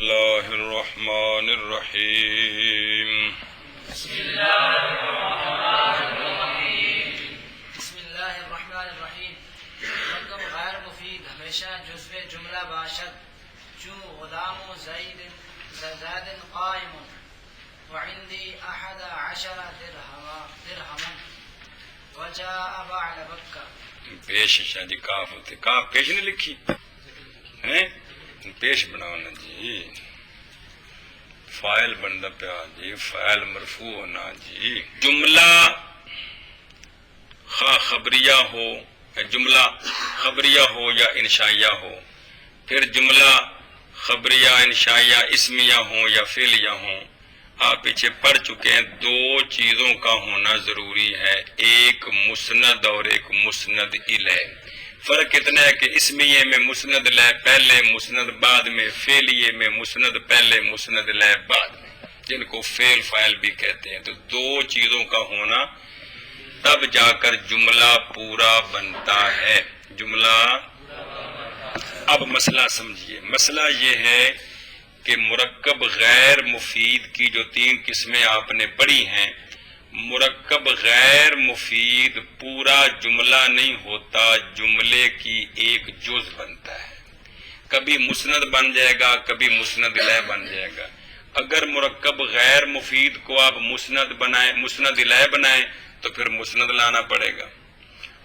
اللہ الرحمن الرحیم بسم اللہ الرحمن الرحیم مرکب غیر مفید ہمیشہ جزو جملہ باشد چون غلام زید قائم وعندي 11 درہما وجاء بعد بکہ. پیش شادی کاف ہوتے کاف پیش نہیں لکھی ہیں پیش بنانا جی فائل بندا پیا جی فائل مرفوع ہونا جی. جملہ خبریہ ہو جملہ خبریہ ہو یا انشائیہ ہو، پھر جملہ خبریہ انشائیہ اسمیہ ہوں یا فعلیہ ہوں، آپ پیچھے پڑھ چکے ہیں دو چیزوں کا ہونا ضروری ہے، ایک مسند اور ایک مسند الیہ. فرق اتنا ہے کہ اسمیہ میں مسند لے پہلے مسند بعد میں، فعلیہ میں مسند پہلے مسند لے بعد میں، جن کو فعل فاعل بھی کہتے ہیں. تو دو چیزوں کا ہونا تب جا کر جملہ پورا بنتا ہے. جملہ اب مسئلہ سمجھیے. مسئلہ یہ ہے کہ مرکب غیر مفید کی جو 3 قسمیں آپ نے پڑھی ہیں، مرکب غیر مفید پورا جملہ نہیں ہوتا، جملے کی ایک جز بنتا ہے. کبھی مسند بن جائے گا، کبھی مسند الیہ بن جائے گا. اگر مرکب غیر مفید کو آپ مسند بنائیں، مسند الیہ بنائیں تو پھر مسند لانا پڑے گا،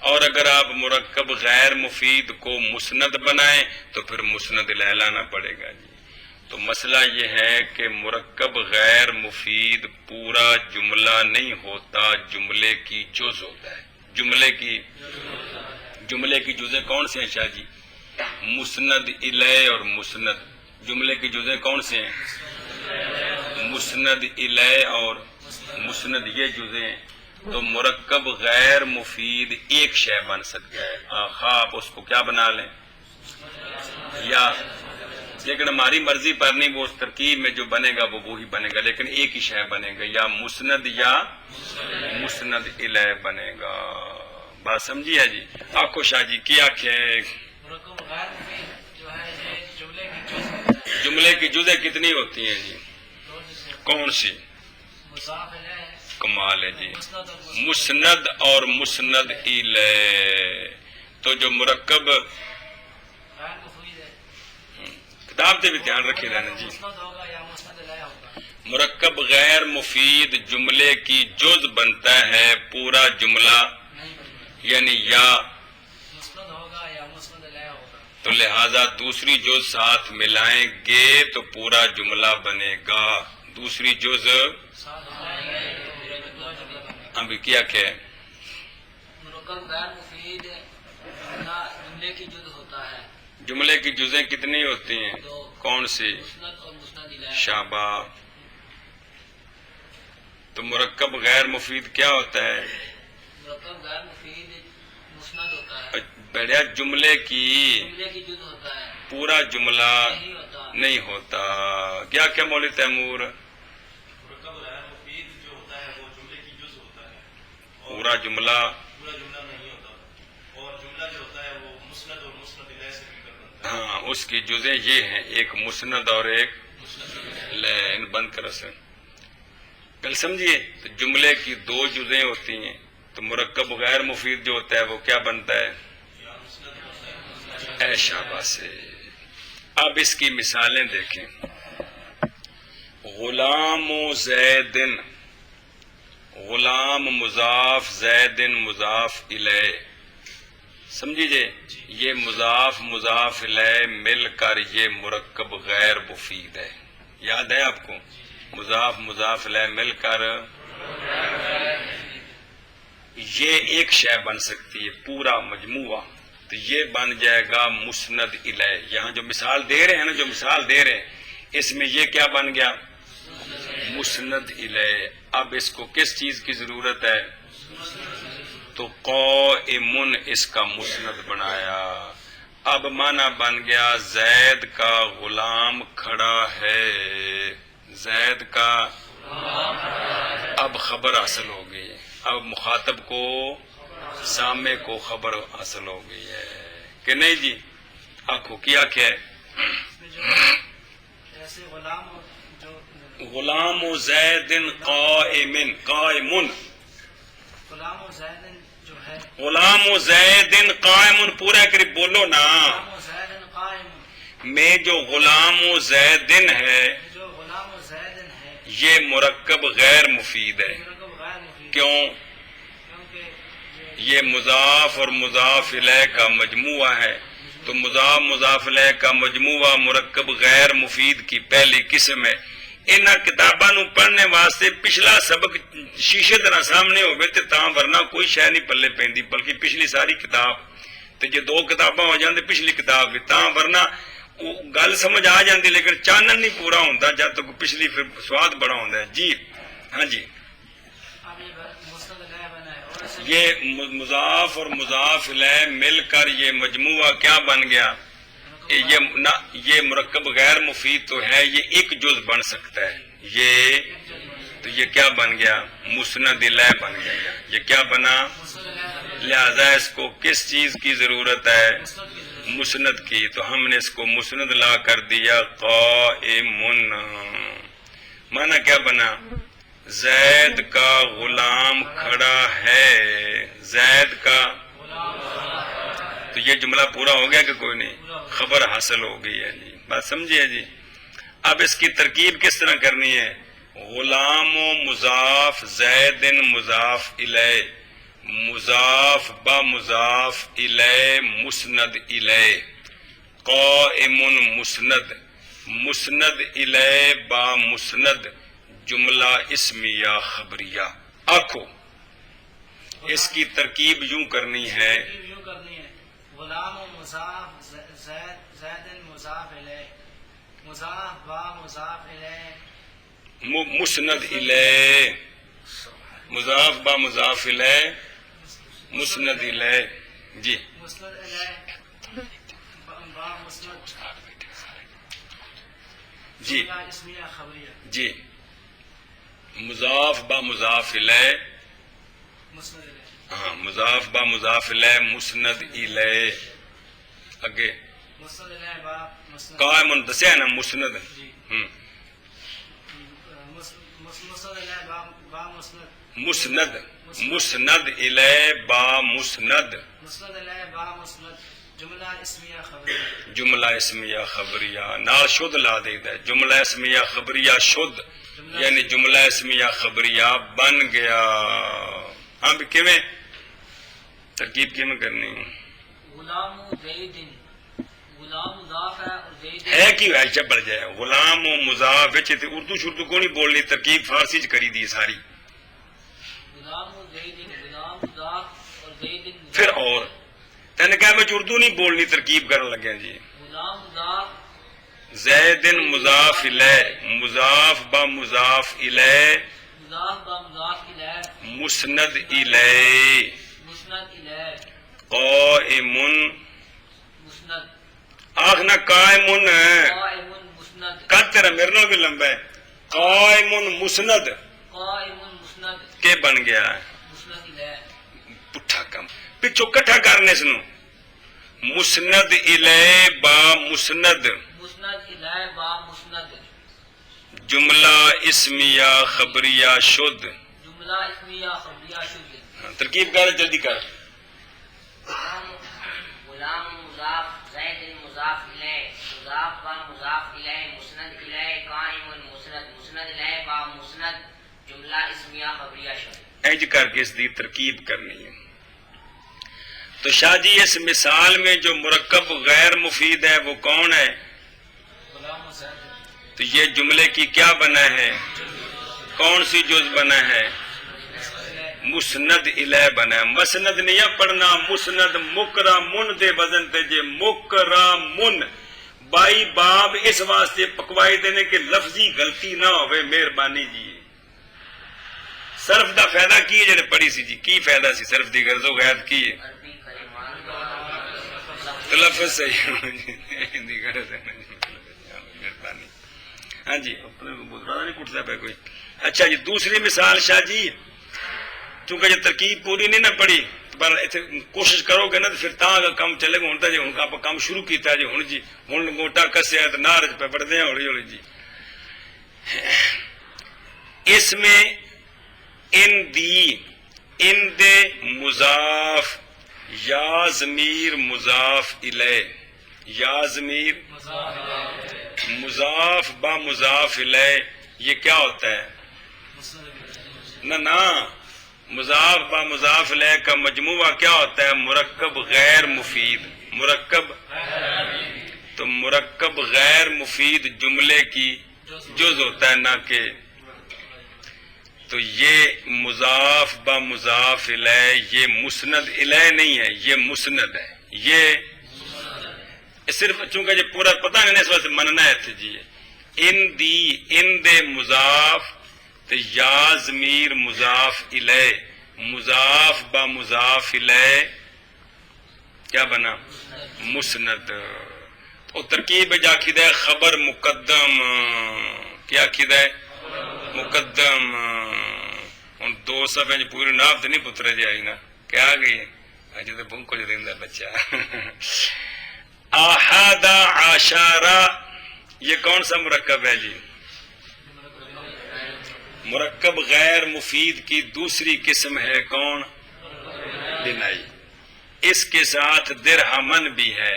اور اگر آپ مرکب غیر مفید کو مسند بنائیں تو پھر مسند الیہ لانا پڑے گا جی. تو مسئلہ یہ ہے کہ مرکب غیر مفید پورا جملہ نہیں ہوتا، جملے کی جز ہوتا ہے. جملے کی جزیں کون سے ہیں شاہ جی؟ مسند الیہ اور مسند. جملے کی جزیں کون سے ہیں؟ مسند الیہ اور مسند، یہ جزیں ہیں. تو مرکب غیر مفید ایک شے بن سکتا ہے، آپ اس کو کیا بنا لیں، یا لیکن ہماری مرضی پر نہیں، وہ اس ترکیب میں جو بنے گا وہ وہی بنے گا، لیکن ایک ہی شے بنے گا، یا مسند یا مسند الیہ بنے گا. بات سمجھی ہے جی؟ آنکھو شاہ جی کی آنکھیں. جملے کی جزیں کتنی ہوتی ہیں جی؟ کون سی؟ کمال ہے جی. مسند اور مسند الیہ. تو جو مرکب کتاب سے بھی دھیان رکھے رہنا جی. مرکب غیر مفید جملے کی جز بنتا ہے، پورا جملہ یعنی یا تو لہذا دوسری جز ساتھ ملائیں گے تو پورا جملہ بنے گا. دوسری جز ابھی کیا کہ مرکب غیر مفید جملے کی جز ہوتا ہے. جملے کی جزیں کتنی ہوتی ہیں؟ کون سی؟ شابہ. تو مرکب غیر مفید کیا ہوتا ہے؟ مرکب غیر مفید مسند ہوتا ہے. بڑھیا جملے کی جز ہوتا ہے، پورا جملہ نہیں ہوتا. کیا کیا مولوی تیمور؟ مرکب غیر مفید جو ہوتا ہے وہ جملے کی جز ہوتا ہے، پورا جملہ نہیں ہوتا، اور جملہ جو ہوتا ہے وہ مسند اور مسند الیہ سے مل کر بنتا ہے. ہاں، اس کی جزیں یہ ہیں، ایک مسند اور ایک ان بند کر اثر. کل سمجھیے. تو جملے کی 2 جزیں ہوتی ہیں، تو مرکب غیر مفید جو ہوتا ہے وہ کیا بنتا ہے؟ اے شابہ سے. اب اس کی مثالیں دیکھیں. غلام و زیدن، غلام مضاف، زیدن مضاف الیہ. سمجھیے یہ مضاف مضاف الیہ مل کر یہ مرکب غیر مفید ہے. یاد ہے آپ کو؟ مضاف مضاف الیہ مل کر یہ ایک شے بن سکتی ہے، پورا مجموعہ. تو یہ بن جائے گا مسند الیہ. یہاں جو مثال دے رہے ہیں نا، جو مثال دے رہے ہیں اس میں یہ کیا بن گیا؟ مسند الیہ. اب اس کو کس چیز کی ضرورت ہے؟ تو قائمن اس کا مسند بنایا. اب معنی بن گیا زید کا غلام کھڑا ہے، زید کا. اب خبر حاصل ہو گئی، اب مخاطب کو سامنے کو خبر حاصل ہو گئی ہے کہ نہیں جی؟ آنکھوں کی آنکھ ہے. ایسے غلام و زید قائمن قائمن غلام و زید جو ہے غلام و زید قائمن پورا قریب بولو نا. غلام و زید قائم میں جو غلام و زیدن ہے جو غلام و زید ہے یہ مرکب غیر مفید ہے. مرکب غیر مفید کیوں؟ کیونکہ یہ مضاف اور مضاف الیہ کا مجموعہ ہے، تو مضاف مضاف الیہ کا مجموعہ مرکب غیر مفید کی پہلی قسم ہے. انہاں کتاباں نو پڑھنے واسطے پچھلا سبق شیشے طرح سامنے ہوئے تے تاں ورنہ کوئی شے نہیں پلے پیندی، بلکہ پچھلی ساری کتاب تے جے دو کتاباں ہو جاندے پچھلی کتاب بھی تاں ورنہ وہ گل سمجھ آ جاندی، لیکن چانن نہیں پورا ہوندا جب تک پچھلی پھر سواد بڑا ہوندا ہے. جی ہاں جی، اب یہ مسند غیر بنا ہے اور ایسے یہ مضاف اور مضاف الیہ مل کر یہ مجموعہ کیا بن گیا؟ یہ مرکب غیر مفید تو ہے، یہ ایک جز بن سکتا ہے. یہ تو یہ کیا بن گیا؟ مسند الیہ بن گیا. یہ کیا بنا؟ مسند غیر لہذا اس کو کس چیز کی ضرورت ہے؟ مسند کی مسند کی. تو ہم نے اس کو مسند لا کر دیا قائمن. معنی کیا بنا؟ زید کا غلام کھڑا ہے، زید کا. تو یہ جملہ پورا ہو گیا کہ کوئی نہیں؟ خبر حاصل ہو گئی ہے جی، بات سمجھیے جی. اب اس کی ترکیب کس طرح کرنی ہے؟ غلام و مضاف زید مضاف الیہ مضاف با مضاف الیہ مسند الیہ قائم مسند مسند الیہ با مسند جملہ اسمیہ خبریہ. آنکھو اس کی ترکیب یوں کرنی ہے، یوں کرنی ہے. غلام و مضاف زید مضاف الیہ مضاف با مضاف الیہ مسند الیہ مضاف با مضاف الیہ مسند الیہ. جی مسند الیہ با مسند جی جملہ اسمیہ خبریہ جی مضاف با مضاف الیہ. مسند الیہ ہاں مضاف با مضاف الیہ مسند الیہ. اگے مسند الیہ با مسند قائم دسیا نا مسند. جی مسند الیہ با مسند مسند مسند الیہ با مسند مسند الیہ با مسند جملہ اسمیہ خبریہ جملہ اسمیہ خبریہ نال شد لا دیتا ہے. جملہ اسمیہ خبریہ شد یعنی جملہ اسمیہ خبریہ بن گیا. ہاں بھی کیویں ترکیب کیویں کرنی غلام زید غلام مضاف ہے اور زید ہے کی ایسا بڑھ جائے؟ غلام و مضاف وچ تے اردو شردو کو نہیں بولنی، ترکیب فارسی چ کری دی ساری. غلام زید غلام مضاف اور زید پھر اور تین کہا میں اردو نہیں بولنی، ترکیب کرن لگے جی. غلام مضاف زید مضاف الیہ مضاف با مضاف الیہ مضاف با مضاف الیہ مسند الیہ مسند الیہ قائم مسند آخنا قائم قائم مسند کد تیرا میرے نال بھی لمبا ہے. قائم مسند قائم مسند کے بن گیا ہے مسند الیہ پٹھا کم پچھو کٹھا کرنے سنو. مسند الیہ با مسند مسند الیہ با مسند جملہ اسمیہ خبریہ شد. جملہ اسمیہ خبریہ شد. ترکیب کر جلدی کر. غلام مضاف زید مضاف الیہ مضاف با مضاف الیہ مسند الیہ قائم مسند مسند الیہ با مسند جملہ اسمیہ خبریہ شد. اینج کر کے اس دی ترکیب کرنی ہے. تو شاہ جی اس مثال میں جو مرکب غیر مفید ہے وہ کون ہے؟ غلام زید تو یہ جملے کی کیا بنا ہے؟ کون سی جز بنا ہے؟ مسند الیہ بنا ہے. مسند نہیں پڑھنا، مسند مکرمن دے وزن تے جے مکرمن بائی باب اس واسطے پکوائی دینے کہ لفظی غلطی نہ ہوئے. مہربانی جی صرف دا فائدہ کی ہے جڑے پڑھی سی جی؟ کی فائدہ سی صرف دی غرض و غیرت کی ہے؟ عربی کلمات لفظ صحیح دی غرض ہے. مہربانی. ہاں جی اپنے بزرگاں نہیں کٹتا پہ کوئی. اچھا جی دوسری مثال شاہ جی، چونکہ یہ ترکیب پوری نہیں نہ پڑھی پر کوشش کرو گے نا تو پھر تاں کام چلے گا. ہوں تو جی ہوں آپ کام شروع کیتا جی ہوں جی ہوں گوٹا کسیا تو نارج پہ پڑھتے ہیں ہولی ہولی جی. اس میں ان دے مضاف یا ضمیر مضاف الیہ، یا ضمیر مضاف با مضاف الیہ، یہ کیا ہوتا ہے؟ نہ مضاف با مضاف الیہ کا مجموعہ کیا ہوتا ہے؟ مرکب غیر مفید، مرکب، تو مرکب غیر مفید جملے کی جز ہوتا ہے، نہ کہ، تو یہ مضاف با مضاف الیہ یہ مسند الیہ نہیں ہے، یہ مسند ہے، یہ صرف چونکہ یہ پورا پتہ نہیں اس واسطے مننا ہے تھے جی، ان دے مضاف تو یا ضمیر مضاف الیہ، مضاف با مضاف الیہ کیا بنا؟ مسند۔ اور ترکیب جا کھدا ہے خبر مقدم، کیا کھدا ہے؟ مقدم۔ ان دو صفحے پوری ناپ تو نہیں پتر جی آئی نا، کیا آ گئی؟ اجے تو بہت کچھ رہندا بچہ۔ احادہ عشرہ یہ کون سا مرکب ہے جی؟ مرکب غیر مفید کی دوسری قسم ہے کون؟ بنائی۔ اس کے ساتھ درہمن بھی ہے۔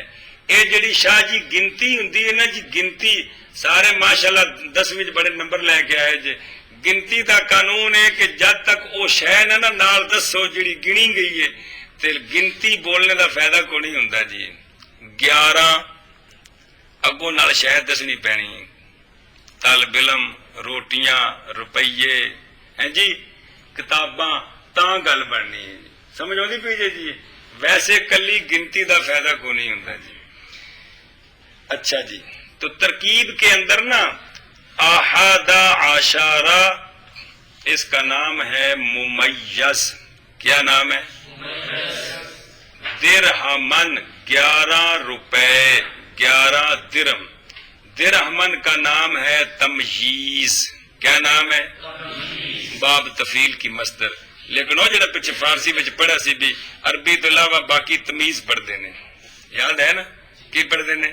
یہ جڑی شاہ جی گنتی ہوندی ہے نا جی، گنتی سارے ماشاءاللہ 10ویں بڑے نمبر لے کے آئے جی۔ گنتی دا قانون ہے کہ جب تک وہ شے نہ نال دسو جڑی گنی گئی ہے تے گنتی بولنے دا فائدہ کو نہیں ہوندا جی۔ 11 اگوں نال شے دسنی پینی، طالب علم، روٹیاں، روپیے ہیں جی، کتاباں، تاں گل بننی ہے جی، سمجھ آتی پی جی؟ ویسے کلی گنتی دا فائدہ کو نہیں ہوندا جی۔ اچھا جی، تو ترکیب کے اندر نا احادہ عشرہ اس کا نام ہے ممیز، کیا نام ہے؟ درہمن 11 روپے، 11 درہم۔ درہمن کا نام ہے تمییز، کیا نام ہے؟ باب تفیل کی مصدر۔ لیکن وہ جڑا پیچھے فارسی وچ پڑھا سی بھی عربی تو علاوہ باقی تمیز پڑھ دینے، یاد ہے نا؟ کی پڑھ دینے؟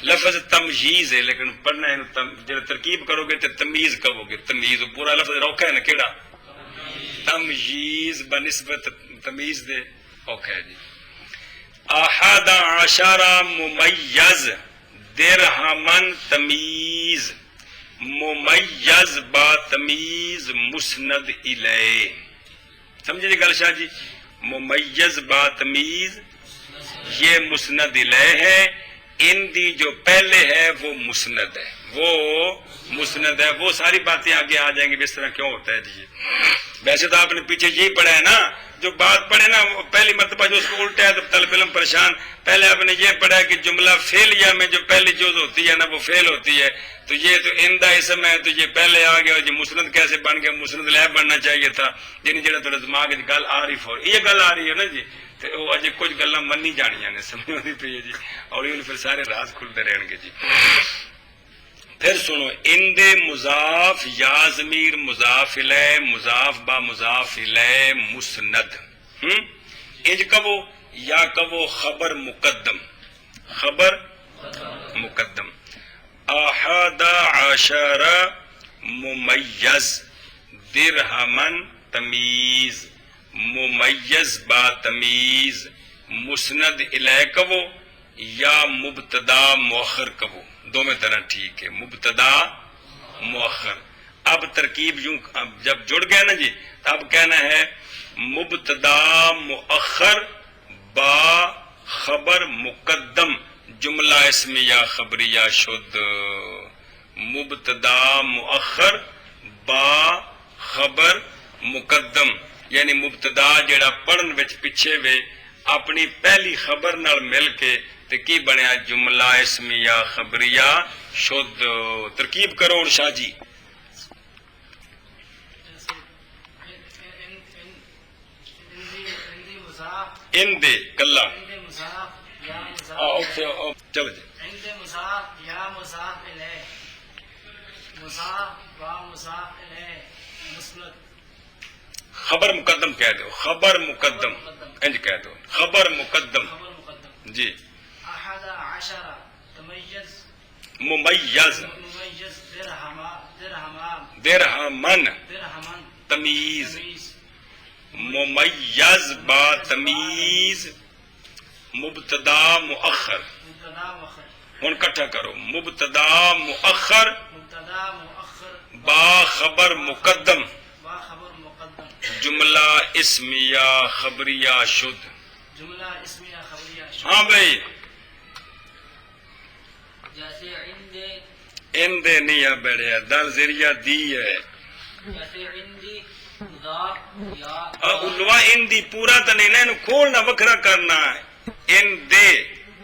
لفظ تمجیز ہے، لیکن پڑھنا ہے جب ترکیب کرو گے تو تمیز کہو گے، تمیز پورا لفظ روکھا ہے نا، کیڑا؟ تمجیز بنسبت تمیز دے اوکھا ہے جی۔ احد عشرہ ممیز درہمن تمیز، ممیز با تمیز مسند الیہ، سمجھے جی گل شاہ جی؟ ممیز با تمیز یہ مسند الیہ ہے، ان دی جو پہلے ہے وہ مسند ہے، وہ مسند ہے۔ وہ ساری باتیں آگے آ جائیں گی اس طرح کیوں ہوتا ہے جی۔ ویسے تو آپ نے پیچھے یہی پڑھا ہے نا، جو بات پڑھے نا پہلی مرتبہ جو اس کو الٹا ہے تو طالب علم پریشان۔ پہلے آپ نے یہ پڑھا ہے کہ جملہ فعلیہ میں جو پہلی جز ہوتی ہے نا وہ فعل ہوتی ہے، تو یہ تو ان دا اسم ہے تو یہ پہلے آ گیا، یہ مسند کیسے بن گیا؟ مسند لے بننا چاہیے تھا، یعنی جڑا تھوڑا دماغ گل آ رہی فور یہ گل آ رہی ہے نا جی، تو وہ اجے کچھ گلاں منی جانیاں نے، سمجھ نہیں پئی ہے جی، اور پھر سارے راز کھلتے رہن گے جی۔ پھر سنو، ان دے مضاف یا ضمیر مضاف الیہ، مضاف با مضاف الیہ مسند، انج کہو یا کہو خبر مقدم، خبر مقدم۔ احد عشرہ ممیز درہمن تمیز، ممیز با تمیز مسند الیہ کہو یا مبتدا مؤخر کہو، دو میں طرح ٹھیک ہے، مبتدا مؤخر۔ اب ترکیب یوں جب جڑ گیا نا جی، اب کہنا ہے مبتدا مؤخر با خبر مقدم جملہ اسمیہ خبریہ شد، مبتدا مؤخر با خبر مقدم، یعنی مبتدا جڑا پڑھن وچ پیچھے وے اپنی پہلی خبر نال مل کے تے کی بنیا جملہ اسمیہ خبریہ شد۔ ترکیب کرو شاہ جی۔ ان دے کلا چلو جی، خبر مقدم کہہ دو، خبر مقدم انج کہہ دو، خبر مقدم جی۔ ممیز درہمن درہمن تمیز، تمیز، ممیز با تمیز، مبتدا مؤخر. مبتدا مؤخر، ہن کٹھا کرو، مبتدا مؤخر مبتدا مؤخر، با خبر مقدم، با خبر مقدم، جملہ اسمیہ خبریہ شد. جملہ اسمیہ خبریہ ہاں بھائی، جیسے عند، ان دے نہیں ہے بیڑیا، دل ذریعہ دی ہے. جیسے عندی مضاف یا الوا ان دی پورا تو نہیں نا، انہوں کھولنا وکھرا کرنا ہے. ان دے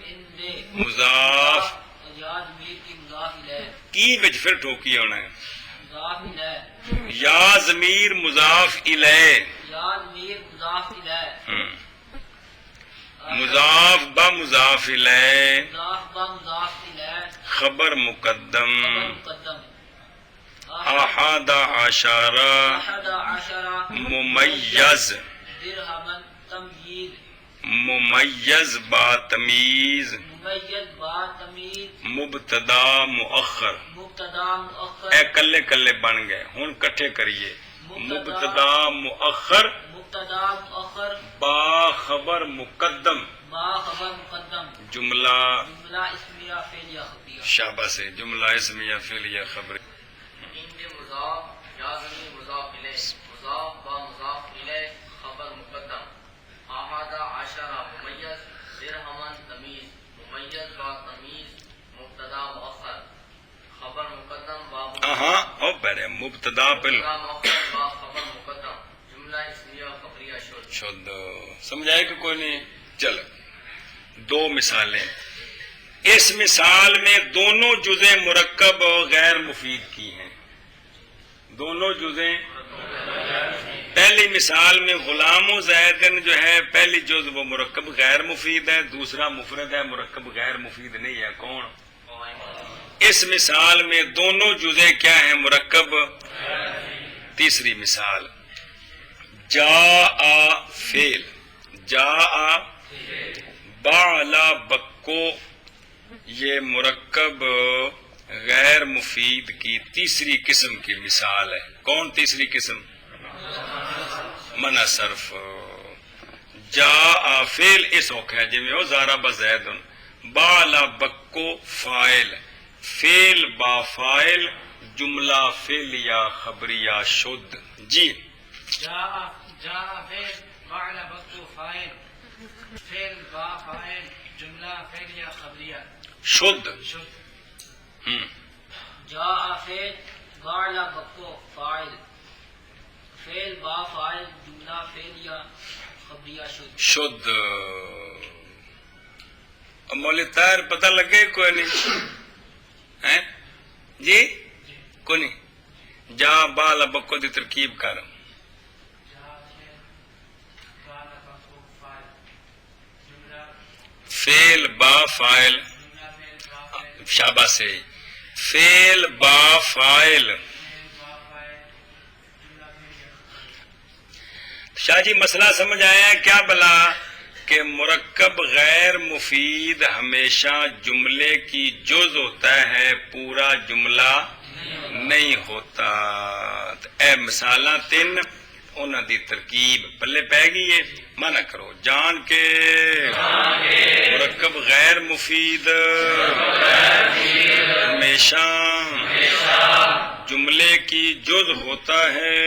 عند مضاف یا ضمیر کی مضاف الیہ، کی وچ پھر ٹھوکی ہونا ہے. مضاف الیہ، یا ضمیر مضاف الیہ، یا ضمیر مضاف الیہ، مضاف با مضاف الیہ، مضاف با مضاف الیہ، خبر مقدم، خبر مقدم، احد عشرہ احد عشرہ ممیز، درہمن تمییز، ممیز با تمیز، ممیز با تمیز، مبتدا مؤخر. مبتدا مؤخر، اے کلے کلے بن گئے، ہن کٹھے کریے. مبتدا مؤخر مبتدا مؤخر، با خبر مقدم، با خبر مقدم، جملہ جملہ اسمیہ فعلیہ خبریہ. شاباش ہے، جملہ اسمیہ فعلیہ خبر. عند مضاف یا ضمیر مضاف الیہ، مضاف با مضاف الیہ، خبر مقدم، احد عشرہ ممیز، درہمن تمیز، ممیز با تمیز، مبتدا مؤخر، خبر مقدم با ہاں او پہلے مبتدا پل مبتدا مؤخر با خبر مقدم، جملہ اسمیہ خبریہ شد. شد. سمجھائے کہ کوئی نہیں؟ چل دو مثالیں. اس مثال میں دونوں جزیں مرکب اور غیر مفید کی ہیں. دونوں جزیں، پہلی مثال میں غلام و زیدن جو ہے پہلی جز وہ مرکب غیر مفید ہے، دوسرا مفرد ہے مرکب غیر مفید نہیں ہے. کون؟ اس مثال میں دونوں جزیں کیا ہیں؟ مرکب. تیسری مثال جاء فعل، جاء بعلا بکو، یہ مرکب غیر مفید کی تیسری قسم کی مثال ہے. کون تیسری قسم؟ منع صرف. جاء فعل اس اوکھا ہے جی میں ضرب زید، بعلا بکو فاعل، فعل با فاعل، جملہ فعلیہ خبریہ شد. جی جاء فعل، فعل بکو فاعل، فعل با فاعل، جملہ فعلیہ خبریہ شد. شد. ہم. جاء فعل، فعل بکو فاعل، فعل با فاعل، جملہ فعلیہ خبریہ شد. شد. اب مولی طاہر پتہ لگے کوئی نہیں ہیں جی؟ کوئی نہیں. جا بال بکو دی ترکیب کر. جاء فعل، فعل بکو فاعل، جملہ فعل با فاعل، جملہ فعل با فاعل، شاباش سے فعل با فاعل. فعل با فاعل، جملہ فعلیہ. شاہ جی مسئلہ سمجھ آیا ہے کیا بلا؟ کہ مرکب غیر مفید ہمیشہ جملے کی جز ہوتا ہے، پورا جملہ نہیں ہوتا. اے مثالاں تین انہاں دی ترکیب پلے پہ گئی ہے. منع کرو جان کے مرکب غیر مفید ہمیشہ جملے کی جز ہوتا ہے.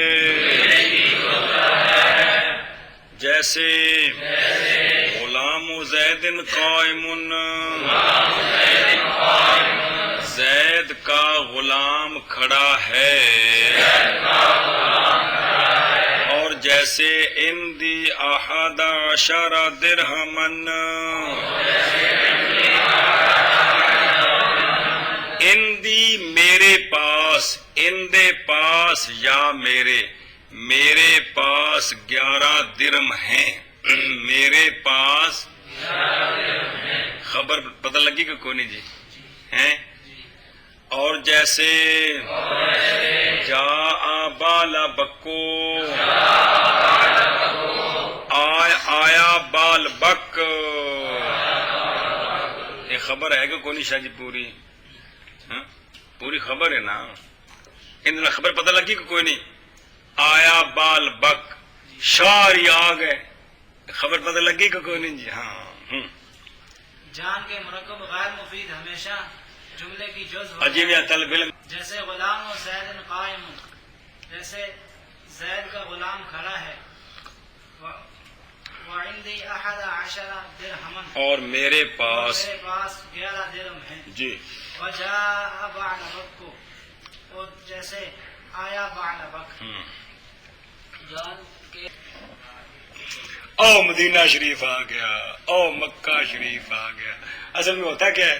جیسے غلام زید قائم، زید کا غلام کھڑا ہے. اور جیسے اندی احد عشر درہمن، اندی میرے پاس، اندے پاس یا میرے پاس 11 درم ہیں. میرے پاس خبر پتہ لگی کہ کوئی نہیں جی ہیں. اور جیسے جا بالا بکو، آیا بال بک، یہ خبر ہے کہ کوئی نہیں شاہ جی؟ پوری ہاں؟ پوری خبر ہے نا. اندر خبر پتہ لگی کہ کوئی نہیں؟ آیا بال بک شار ہی آ گئے، خبر پتہ لگی کہ کوئی نہیں جی؟ ہاں جان کے مرکب غیر مفید ہمیشہ جملے کی جز ہو عجیب یا طالب علم، جیسے غلام و زید قائم، جیسے زید کا غلام کھڑا ہے، وعندی 11 درہما، اور میرے پاس 11 درہم ہیں، جی وجاء بعلبک، اور جیسے آیا بعلبک، جان کے او مدینہ شریف آ گیا، او مکہ شریف آ گیا. اصل میں ہوتا کیا ہے؟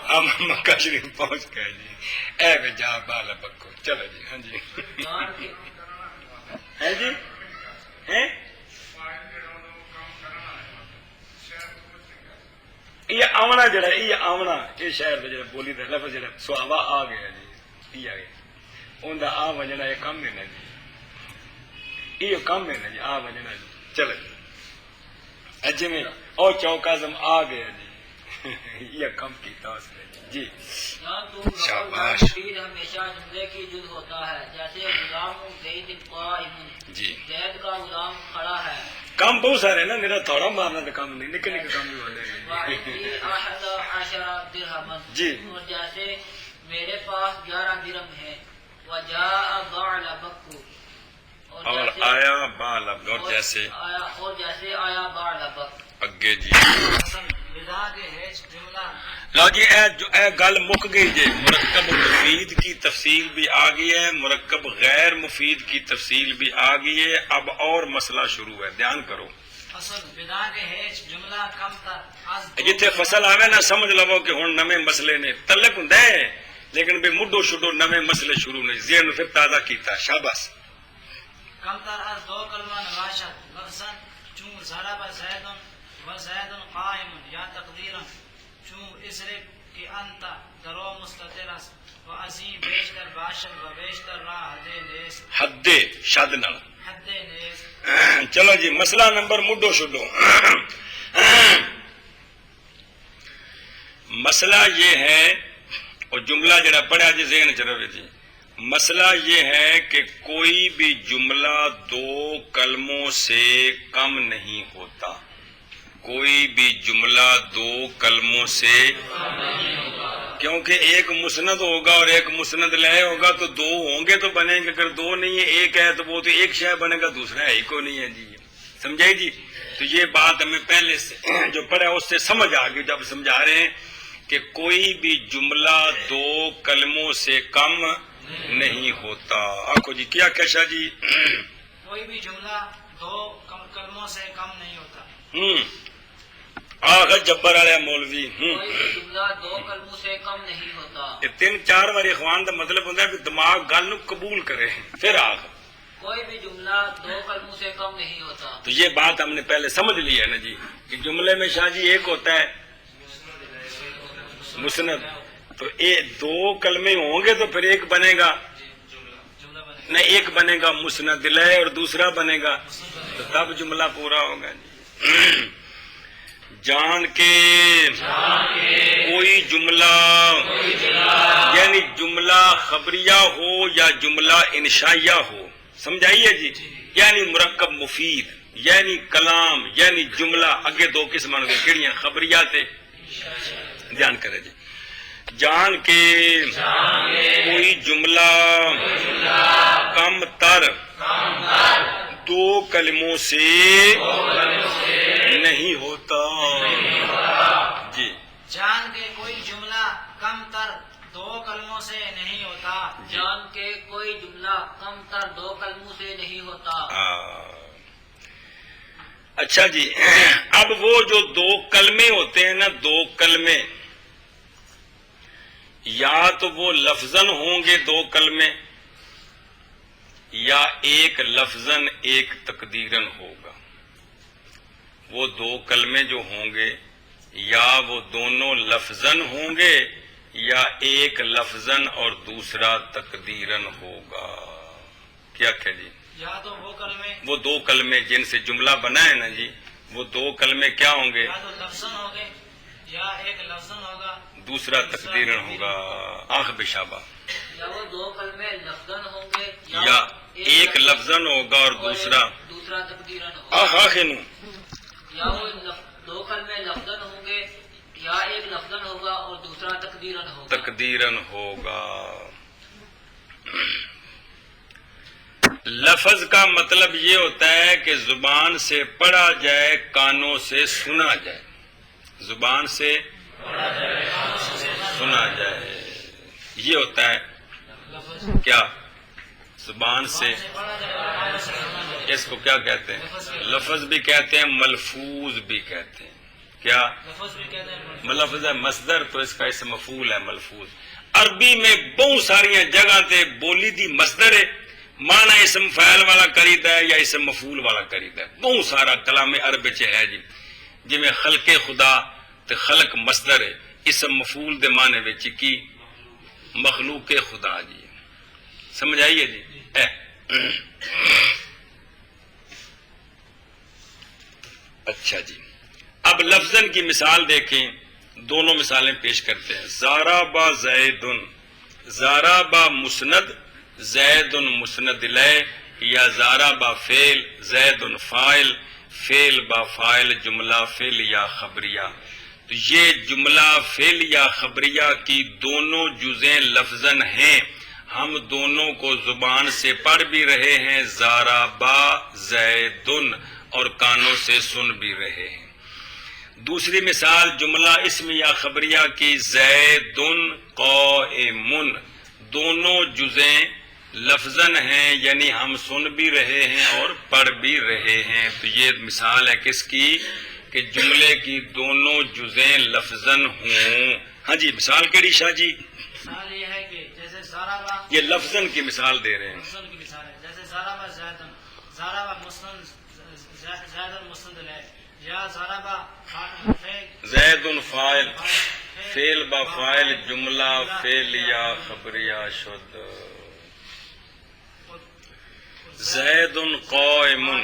ہم مکہ شریف پہنچ گئے جی، اے بے جا بالا بکو، چلو جی. ہاں جی جان کے ہے جی ہیں؟ یہ آونا جڑا ہے، یہ آونا یہ شہر کا جڑا بولی دا لفظ جڑا سہاوا آ گیا جی، یہ آ گیا ان دا آ وجنا یہ کم ہے نا جی، یہ کم ہے نا جی، آ وجنا جی. چلو جی اجے میں او چوک اعظم آ گیا جی، یہ کم کیتا اس نے جی. جان تو شاباش. مفید ہمیشہ جملے کی جز ہوتا ہے، جیسے غلام زید قائم، جی زید کا غلام کھڑا ہے، کام بہت سارے نا، میرا تھوڑا مارنا تو کام نہیں، نکے نکے کام بھی ہونے وعندی 11 درہما، جی. اور جیسے میرے پاس 11 درہم ہے، وجاء بعلبک، اور آیا بالب، اور جیسے آیا بعلبک. اگے جی لذا کے ہیچ جملہ لو جی اے گل مک گئی جی. مرکب مفید کی تفصیل بھی آ گئی ہے، مرکب غیر مفید کی تفصیل بھی آ گئی ہے. اب اور مسئلہ شروع ہے، دھیان کرو. فصل بدا کے ہیچ جملہ کم تر از جتھے فصل آوے نا سمجھ لو کہ ہن نویں مسئلے نے تعلق ہوندا ہے، لیکن بھی مڈو شڈو نویں مسئلے شروع نے، ذہن پھر تازہ کیتا. شاباش. کم تر از 2 کلمہ نباشت لفظاً چون ضرب زید و زید قائم، یا تقدیرا چون اضرب کہ انت درو مستتر است، و ازی بیشتر باشد و بیشتر راہ حد نیست، حد شد نال. حد نیست. چلو جی مسئلہ نمبر مڈو شڈو. مسئلہ یہ ہے، اور جملہ جڑا پڑھا جی ذہن چ رہے جی. مسئلہ یہ ہے کہ کوئی بھی جملہ 2 کلموں سے کم نہیں ہوتا. کوئی بھی جملہ 2 کلموں سے، کیونکہ ایک مسند ہوگا اور ایک مسند لے ہوگا تو 2 ہوں گے تو بنے گے. اگر 2 نہیں ہے، ایک ہے تو وہ تو ایک شے بنے گا، دوسرا ہے ہی کو نہیں ہے جی. سمجھائی جی؟ تو یہ بات ہمیں پہلے سے جو پڑھا اس سے سمجھ آ گئی جب سمجھا رہے ہیں کہ کوئی بھی جملہ 2 کلموں سے کم نہیں ہوتا. آنکھو جی کیا کیشا جی؟ کوئی بھی جملہ 2 کلموں سے کم نہیں ہوتا. آخر جبر والے مولوی. کوئی بھی جملہ 2 کلموں سے کم نہیں ہوتا. یہ 3-4 بار اخوان کا مطلب ہوتا ہے کہ دماغ گل نو قبول کرے پھر آخر. کوئی بھی جملہ 2 کلموں سے کم نہیں ہوتا. تو یہ بات ہم نے پہلے سمجھ لی ہے نا جی کہ جملے میں شاہ جی ایک ہوتا ہے مسند، تو 2 کلمے ہوں گے تو پھر ایک بنے گا، نہ ایک بنے گا مسند لے اور دوسرا بنے گا، تو تب جملہ پورا ہوگا جی. جان کے کوئی جملہ یعنی جملہ خبریہ ہو یا جملہ انشائیہ ہو، سمجھائیے جی، یعنی مرکب مفید یعنی کلام یعنی جملہ. اگے 2 قسم ہوگی کہڑیاں؟ خبریہ تے دھیان کرے جی. جان کے کوئی جملہ کم تر 2 کلموں سے نہیں ہوتا جی. جان کے کوئی جملہ کم تر 2 کلموں سے نہیں ہوتا. جان کے کوئی جملہ کم تر 2 کلموں سے نہیں ہوتا. اچھا جی، اب وہ جو 2 کلمے ہوتے ہیں نا، 2 کلمے یا تو وہ لفظاً ہوں گے 2 کلمے، یا ایک لفظاً ایک تقدیراً ہوگا. وہ 2 کلمے جو ہوں گے یا وہ دونوں لفظاً ہوں گے یا ایک لفظاً اور دوسرا تقدیراً ہوگا. کیا کہ جی؟ یا تو وہ 2 کلمے جن سے جملہ بنا ہے نا جی، وہ 2 کلمے کیا ہوں گے؟ یا تو لفظاً ہوں گے یا ایک لفظاً ہوگا، دوسرا تقدیراً ہوگا. آخ بشابہ. یا وہ 2 کلمے لفظن ہوگا اور دوسرا تقدیرن ہوگا. آخنو یا وہ دو کلمے لفظن ہوں گے یا ایک لفظن ہوگا اور دوسرا تقدیرن ہوگا. تقدیرن ہوگا. لفظ کا مطلب یہ ہوتا ہے کہ زبان سے پڑھا جائے، کانوں سے سنا جائے. زبان سے سنا جائے یہ ہوتا ہے کیا؟ زبان سے. اس کو کیا کہتے ہیں؟ لفظ بھی کہتے ہیں، ملفوظ بھی کہتے ہیں. کیا لفظ ہے؟ مصدر تو اس کا اسم مفعول ہے ملفوظ. عربی میں بہت ساری جگہ تے بولی دی مصدر ہے، معنی اسم فاعل والا کریدا ہے یا اسم مفعول والا کریدا ہے. بہت سارا کلام عرب چ ہے جی. جی میں خلق خدا تے خلق مصدر ہے، اسم مفعول دے معنی وچ کی مخلوق خدا جی. سمجھ آئیے جی؟ اچھا جی، اب لفظن کی مثال دیکھیں. دونوں مثالیں پیش کرتے ہیں. زارابا زیدن، زارابا مسند، زیدن مسند الیہ، یا زارابا فعل، زیدن فاعل، فعل با فاعل، جملہ فعل یا خبریہ. تو یہ جملہ فعل یا خبریہ کی دونوں جزیں لفظن ہیں. ہم دونوں کو زبان سے پڑھ بھی رہے ہیں، زارابا زیدن، اور کانوں سے سن بھی رہے ہیں. دوسری مثال جملہ اسم یا خبریہ کی زیدن قائمن، دونوں جزیں لفظن ہیں، یعنی ہم سن بھی رہے ہیں اور پڑھ بھی رہے ہیں. تو یہ مثال ہے کس کی؟ کہ جملے کی دونوں جزیں لفظن ہوں. ہاں جی، مثال کیڑی شاہ جی؟ مثال یہ ہے کہ جیسے زارابا، یہ لفظن کی مثال دے رہے ہیں. مسند کی مثال ہے. جیسے زارابا زیدن، زارابا مسند، زیدن مسند الیہ، یا زارابا فعل، زیدن فاعل، فعل با فاعل، جملہ فعل یا خبریہ شد. زیدن قائمن،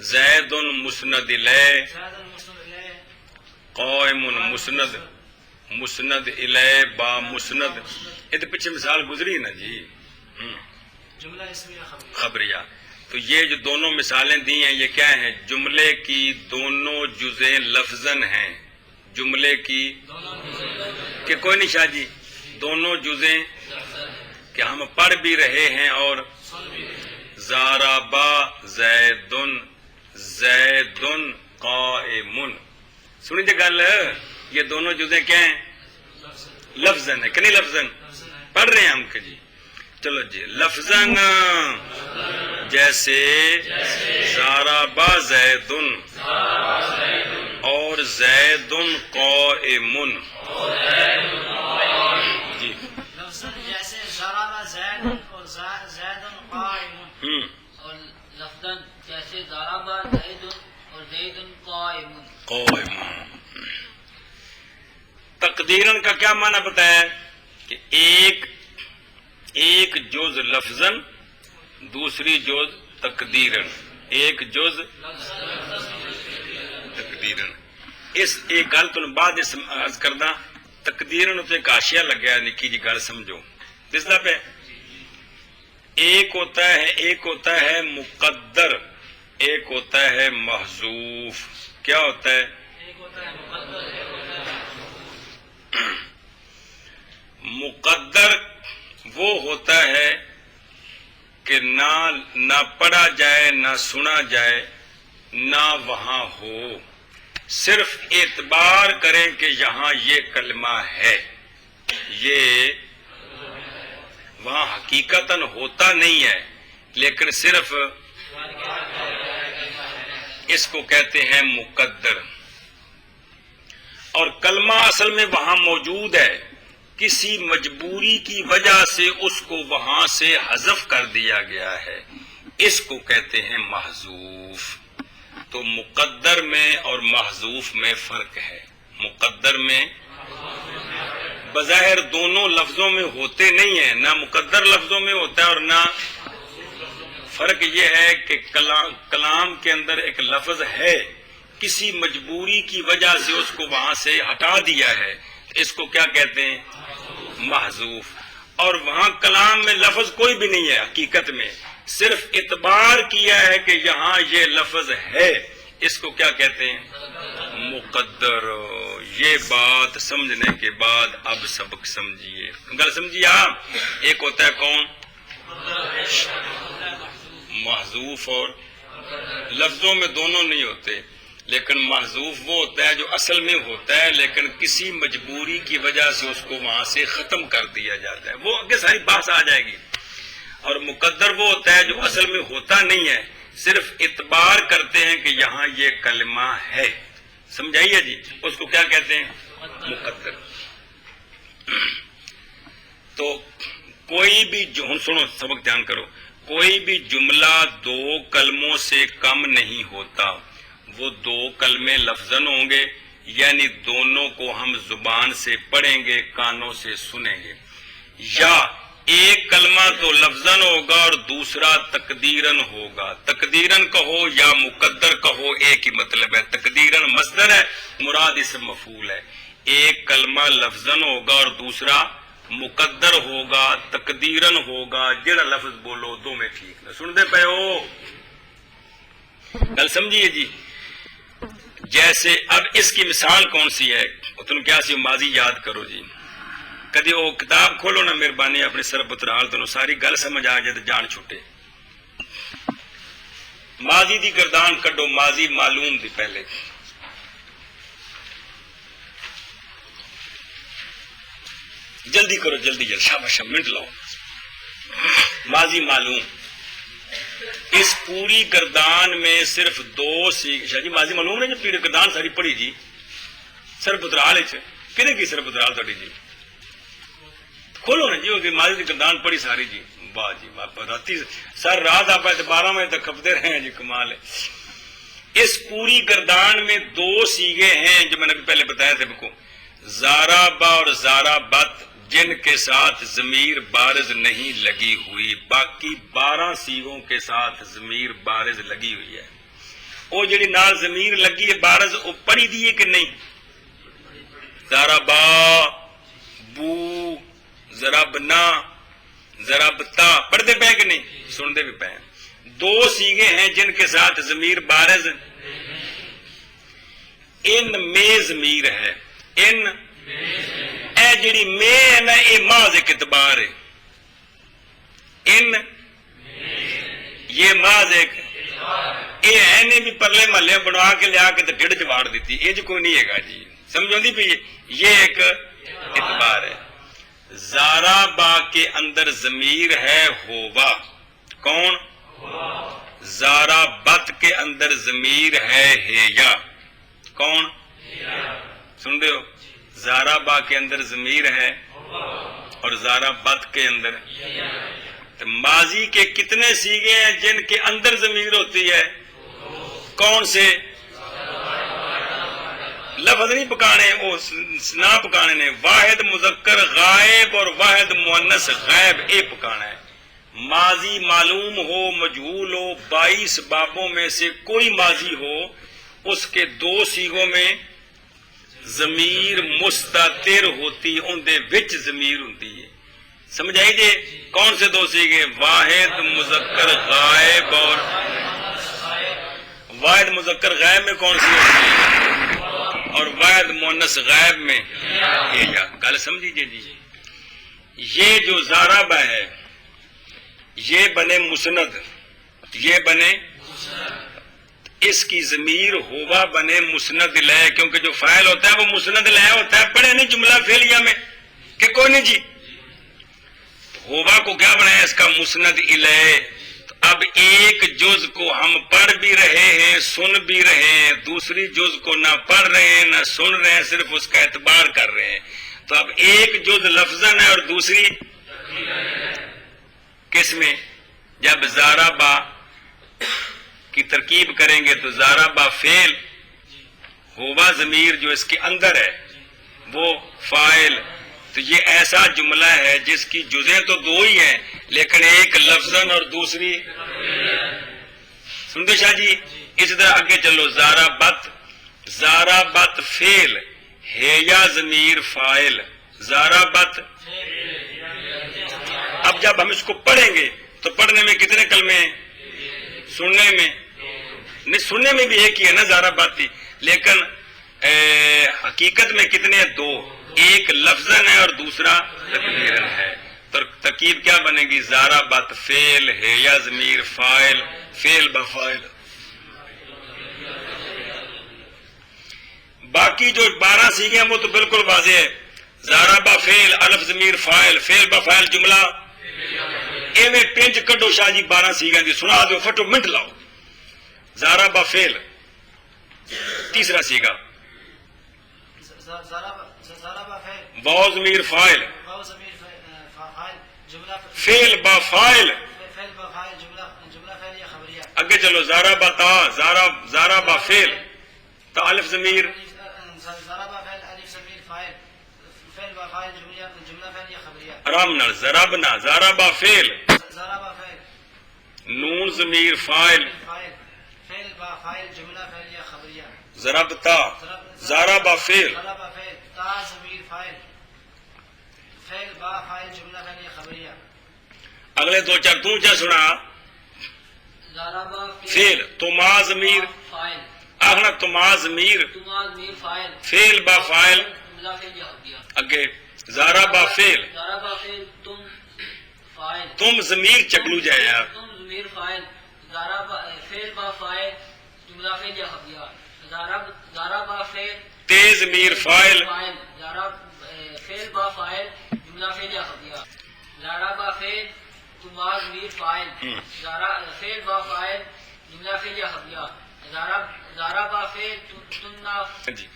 زیدن مسند الیہ، زیدن مسند الیہ، قائمن مسند، مسند الیہ با مسند. یہ تو پیچھے مثال گزری نا جی. جملہ اسمیہ خبریہ. خبریہ. تو یہ جو دونوں مثالیں دی ہیں یہ کیا ہیں؟ جملے کی دونوں جزیں لفظن ہیں. جملے کی کہ کوئی نہیں شاہ جی، دونوں جزیں کہ ہم پڑھ بھی رہے ہیں اور زارابا زیدن، زیدن قائمن. سنی جی گل، یہ دونوں جزیں کیا ہیں؟ لفظن ہے کہ نہیں لفظن؟ پڑھ رہے ہیں ہم کہ جی. چلو جی، لفظن جیسے زارابا زیدن اور زیدن قائمن. جی لفظاً جیسے زارابا زیدن اور زیدن قائمن، اور لفظاً جیسے ضربا زید اور زید قائم. قائمن. تقدیرن کا کیا معنی بتایا کہ ایک جز لفظن، دوسری جز تقدیرن. ایک جز تقدیرن. اس ایک گل تو بعد اس عرض کردہ تقدیرن تے ایک حاشیہ لگیا، نکی جی گل سمجھو. کس دا پہ ایک ہوتا ہے مقدر، ایک ہوتا ہے محذوف. کیا ہوتا ہے؟ ایک ہوتا ہے مقدر، ایک ہوتا ہے مقدر وہ ہوتا ہے کہ نہ پڑھا جائے، نہ سنا جائے، نہ وہاں ہو، صرف اعتبار کریں کہ یہاں یہ کلمہ ہے. یہ وہاں حقیقتاً ہوتا نہیں ہے، لیکن صرف اس کو کہتے ہیں مقدر. اور کلمہ اصل میں وہاں موجود ہے، کسی مجبوری کی وجہ سے اس کو وہاں سے حذف کر دیا گیا ہے، اس کو کہتے ہیں محذوف. تو مقدر میں اور محذوف میں فرق ہے. مقدر میں بظاہر دونوں لفظوں میں ہوتے نہیں ہیں، نہ مقدر لفظوں میں ہوتا ہے اور نہ. فرق یہ ہے کہ کلام کے اندر ایک لفظ ہے، کسی مجبوری کی وجہ سے اس کو وہاں سے ہٹا دیا ہے، اس کو کیا کہتے ہیں؟ محذوف. اور وہاں کلام میں لفظ کوئی بھی نہیں ہے حقیقت میں، صرف اعتبار کیا ہے کہ یہاں یہ لفظ ہے، اس کو کیا کہتے ہیں؟ مقدر۔ یہ بات سمجھنے کے بعد اب سبق سمجھیے، گل سمجھیے آپ۔ ایک ہوتا ہے کون؟ محذوف، اور لفظوں میں دونوں نہیں ہوتے، لیکن محذوف وہ ہوتا ہے جو اصل میں ہوتا ہے لیکن کسی مجبوری کی وجہ سے اس کو وہاں سے ختم کر دیا جاتا ہے، وہ آگے ساری بحث آ جائے گی۔ اور مقدر وہ ہوتا ہے جو اصل میں ہوتا نہیں ہے، صرف اعتبار کرتے ہیں کہ یہاں یہ کلمہ ہے، سمجھائیے جی، اس کو کیا کہتے ہیں؟ مقدر۔ تو کوئی بھی سنو، سبق دھیان کرو، کوئی بھی جملہ دو کلموں سے کم نہیں ہوتا، وہ دو کلمے لفظاً ہوں گے، یعنی دونوں کو ہم زبان سے پڑھیں گے، کانوں سے سنیں گے، یا ایک کلمہ تو لفظاً ہوگا اور دوسرا تقدیراً ہوگا۔ تقدیراً کہو یا مقدر کہو ایک ہی مطلب ہے، تقدیراً مصدر ہے، مراد اسم مفعول ہے۔ ایک کلمہ لفظاً ہوگا اور دوسرا مقدر ہوگا، تقدیراً ہوگا، جڑا لفظ بولو دو میں ٹھیک نہ سن دے پے ہو، گل سمجھیے جی۔ جیسے اب اس کی مثال کون سی ہے؟ تم کیا سی ماضی یاد کرو جی، کدی وہ کتاب کھولو نا مہربانی اپنے سر پترال تو ساری گل سمجھ آ جائے تو جان چھٹے۔ ماضی دی گردان کڈو، ماضی معلوم دی پہلے، جلدی کرو، جلدی جلدی، شاباش، منٹ لاؤ۔ ماضی معلوم، اس پوری گردان میں صرف دو شاہ جی ماضی معلوم نے جو پوری گردان ساری پڑھی جی سر پترال کہنے کی سر پترال تھوڑی جی کھولو نا جی، ماضی کی گردان پڑھی ساری جی، واہ جی واہ، راتی سر رات آپ 12 بجے تک کھپتے رہے ہیں جی، کمال ہے۔ اس پوری گردان میں دو سیغے ہیں جو میں نے پہلے بتایا تھے کو، زارا با اور زارا بت، جن کے ساتھ ضمیر بارز نہیں لگی ہوئی، باقی 12 سیغوں کے ساتھ ضمیر بارز لگی ہوئی ہے۔ وہ جڑی نال ضمیر لگی ہے بارز، وہ پڑھی دی ہے کہ نہیں؟ زارا با، بو، ضربنا، ضربتا، پڑھتے پہ کہ نہیں؟ سنتے بھی پہ۔ دو سیغے ہیں جن کے ساتھ ضمیر بارز، ان میں ضمیر ہے، ان اے جڑی میں ہے نا، اے محض ایک اعتبار ہے، ان یہ محض ایک اے ہے نے بھی پرلے محلے بنوا کے لیا کے ڈڑھ چواڑ دیتی، یہ جو کوئی نہیں ہے گا جی، سمجھو دی پہ یہ ایک اعتبار ہے۔ زارا با کے اندر ضمیر ہے ہوا، کون؟ زارا بت کے اندر ضمیر ہے ہیا، کون؟ سن رہے ہو؟ زارا با کے اندر ضمیر ہے اور زارا بت کے اندر۔ تو ماضی کے کتنے سیغے ہیں جن کے اندر ضمیر ہوتی ہے؟ کون سے؟ لفظ نہیں پکانے، وہ نہ پکانے نے، واحد مذکر غائب اور واحد مؤنث غائب، اے پکانا ہے۔ ماضی معلوم ہو، مجہول ہو، 22 بابوں میں سے کوئی ماضی ہو، اس کے دو سیغوں میں ضمیر مستتر ہوتی، ان دے وچ ضمیر ہوتی ہے، سمجھ آئی جی؟ کون سے دو سیغے؟ واحد مذکر غائب، اور واحد مذکر غائب میں کون سی ہوتی ہے؟ اور واحد مؤنث غائب میں ہیا۔ گل سمجھیے جی، یہ جو زارابہ ہے یہ بنے مسند، یہ بنے اس کی ضمیر ہوا بنے مسند لے، کیونکہ جو فاعل ہوتا ہے وہ مسند لے ہوتا ہے، پڑھے نہیں جملہ فعلیہ میں کہ کوئی نہیں جی، ہوا کو کیا بنایا اس کا؟ مسند الیہ۔ اب ایک جز کو ہم پڑھ بھی رہے ہیں، سن بھی رہے ہیں، دوسری جز کو نہ پڑھ رہے ہیں نہ سن رہے ہیں، صرف اس کا اعتبار کر رہے ہیں۔ تو اب ایک جز لفظاً ہے اور دوسری کس میں؟ جب زارابا کی ترکیب کریں گے تو زارابا فعل، ہوا ضمیر جو اس کے اندر ہے وہ فاعل۔ تو یہ ایسا جملہ ہے جس کی جزیں تو دو ہی ہیں لیکن ایک لفظاً اور دوسری، سنتے شاہ جی؟ اس طرح آگے چلو، زارابت، زارابت فعل، ہیا ضمیر فاعل، زارابت۔ اب جب ہم اس کو پڑھیں گے تو پڑھنے میں کتنے کلمے ہیں؟ سننے میں نہیں، سننے میں بھی ایک ہی ہے نا زارا باتی، لیکن حقیقت میں کتنے ہیں؟ دو، ایک لفظن ہے اور دوسرا تقدیرن ہے. تو ترکیب کیا بنے گی؟ زارا بات فعل ہے یا ضمیر فاعل، فعل با فاعل. باقی جو 12 سیگے ہیں وہ تو بالکل واضح ہے. زارا با فعل، الف ضمیر فاعل، فعل با فاعل جملہ ایویں پنج کڈو شاہ جی 12 سیگے دی سنا دو، فٹو منٹ لاؤ. زارا با فعل تیسرا سیگا، واو ضمیر فاعل، فعل با فاعل. اگے چلو زارا با تا، زارا با فعل، تا الف ضمیر، آرام نال ضربنا، زارا با فعل، نون ضمیر فاعل، ضربتا، زارا با فعل، اگلے دو چار تو کیا سنا؟ فعل تما ضمیر، آخنا تما ضمیر، فعل با فاعل، اگے زارا با فعل، تم ضمیر چکلو جائے یار، تیز ضمیر فاعل، جی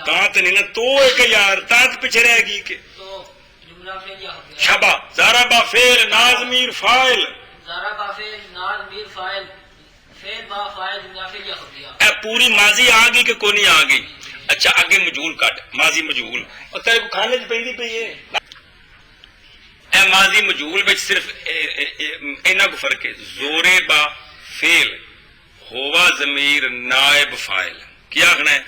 تات نہیں نا تو ایک یار تات پیچھے رہ گی کہ شبا زارا با فعل نازمیر فاعل، اے پوری ماضی آ گئی کہ کوئی نہیں آ گئی؟ اچھا آگے مجھول کٹ، ماضی مجھول، اور تیرے کو کھانے چ پی پی ہے. اے ماضی مجھول بچ صرف اینا کو فرق ہے، زورے با فعل ہوا ضمیر نائب فاعل. کیا آخنا ہے؟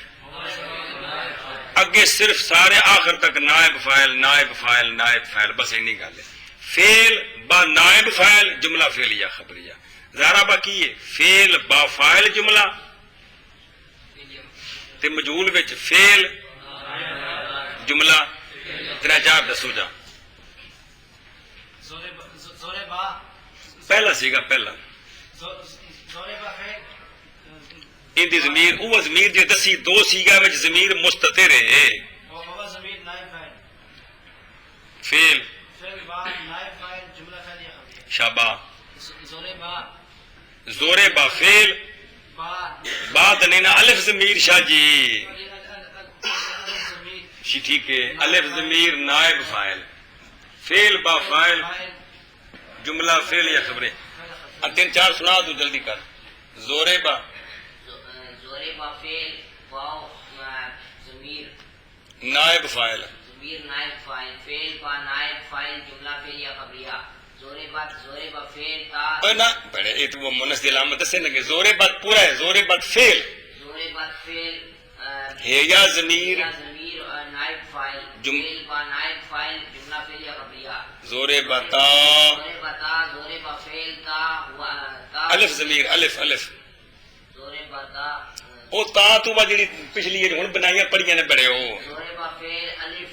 اگے صرف سارے آخر تک نائب فاعل نائب فاعل نائب فاعل، بس اینی گل ہے. فعل با نائب فاعل جملہ فعلیہ خبریہ. زارا با کی ہے؟ فعل با فاعل جملہ تے مجھول وچ فعل جملہ. تیرا چار دسو جا. پہلا سیگا پہلا اندی ضمیر او ضمیر جو دسی دو سیگا وچ ضمیر مستتر ہے، فعل شابا زورے با فعل بات نہیں نا الف ضمیر شاہ جی ٹھیک ہے، الف ضمیر نائب فاعل، فعل با فاعل جملہ فعل یا خبریں. تین چار سنا دو جلدی کر. زورے با فعل واو ضمیر نائب فاعل، ضمیر نائب فاعل، فعل با نائب فاعل جملہ فعل یا خبریہ. زورے با فعل تا نا بڑے یہ تو وہ منس دی علامت سے نہ زورے بات پورا ہے. زورے بات فعل، زورے با فعل ہے یا ضمیر ضمیر نائب فاعل، فعل با نائب فاعل جملہ فعل یا خبریہ. زورے بتا زورے با تا، زورے با فعل تا الف ضمیر الف الف زورے با تا او تا تو با جڑی پچھلی ہن بنائیاں پڑھیاں نے بڑے ہو. زورے با فعل الف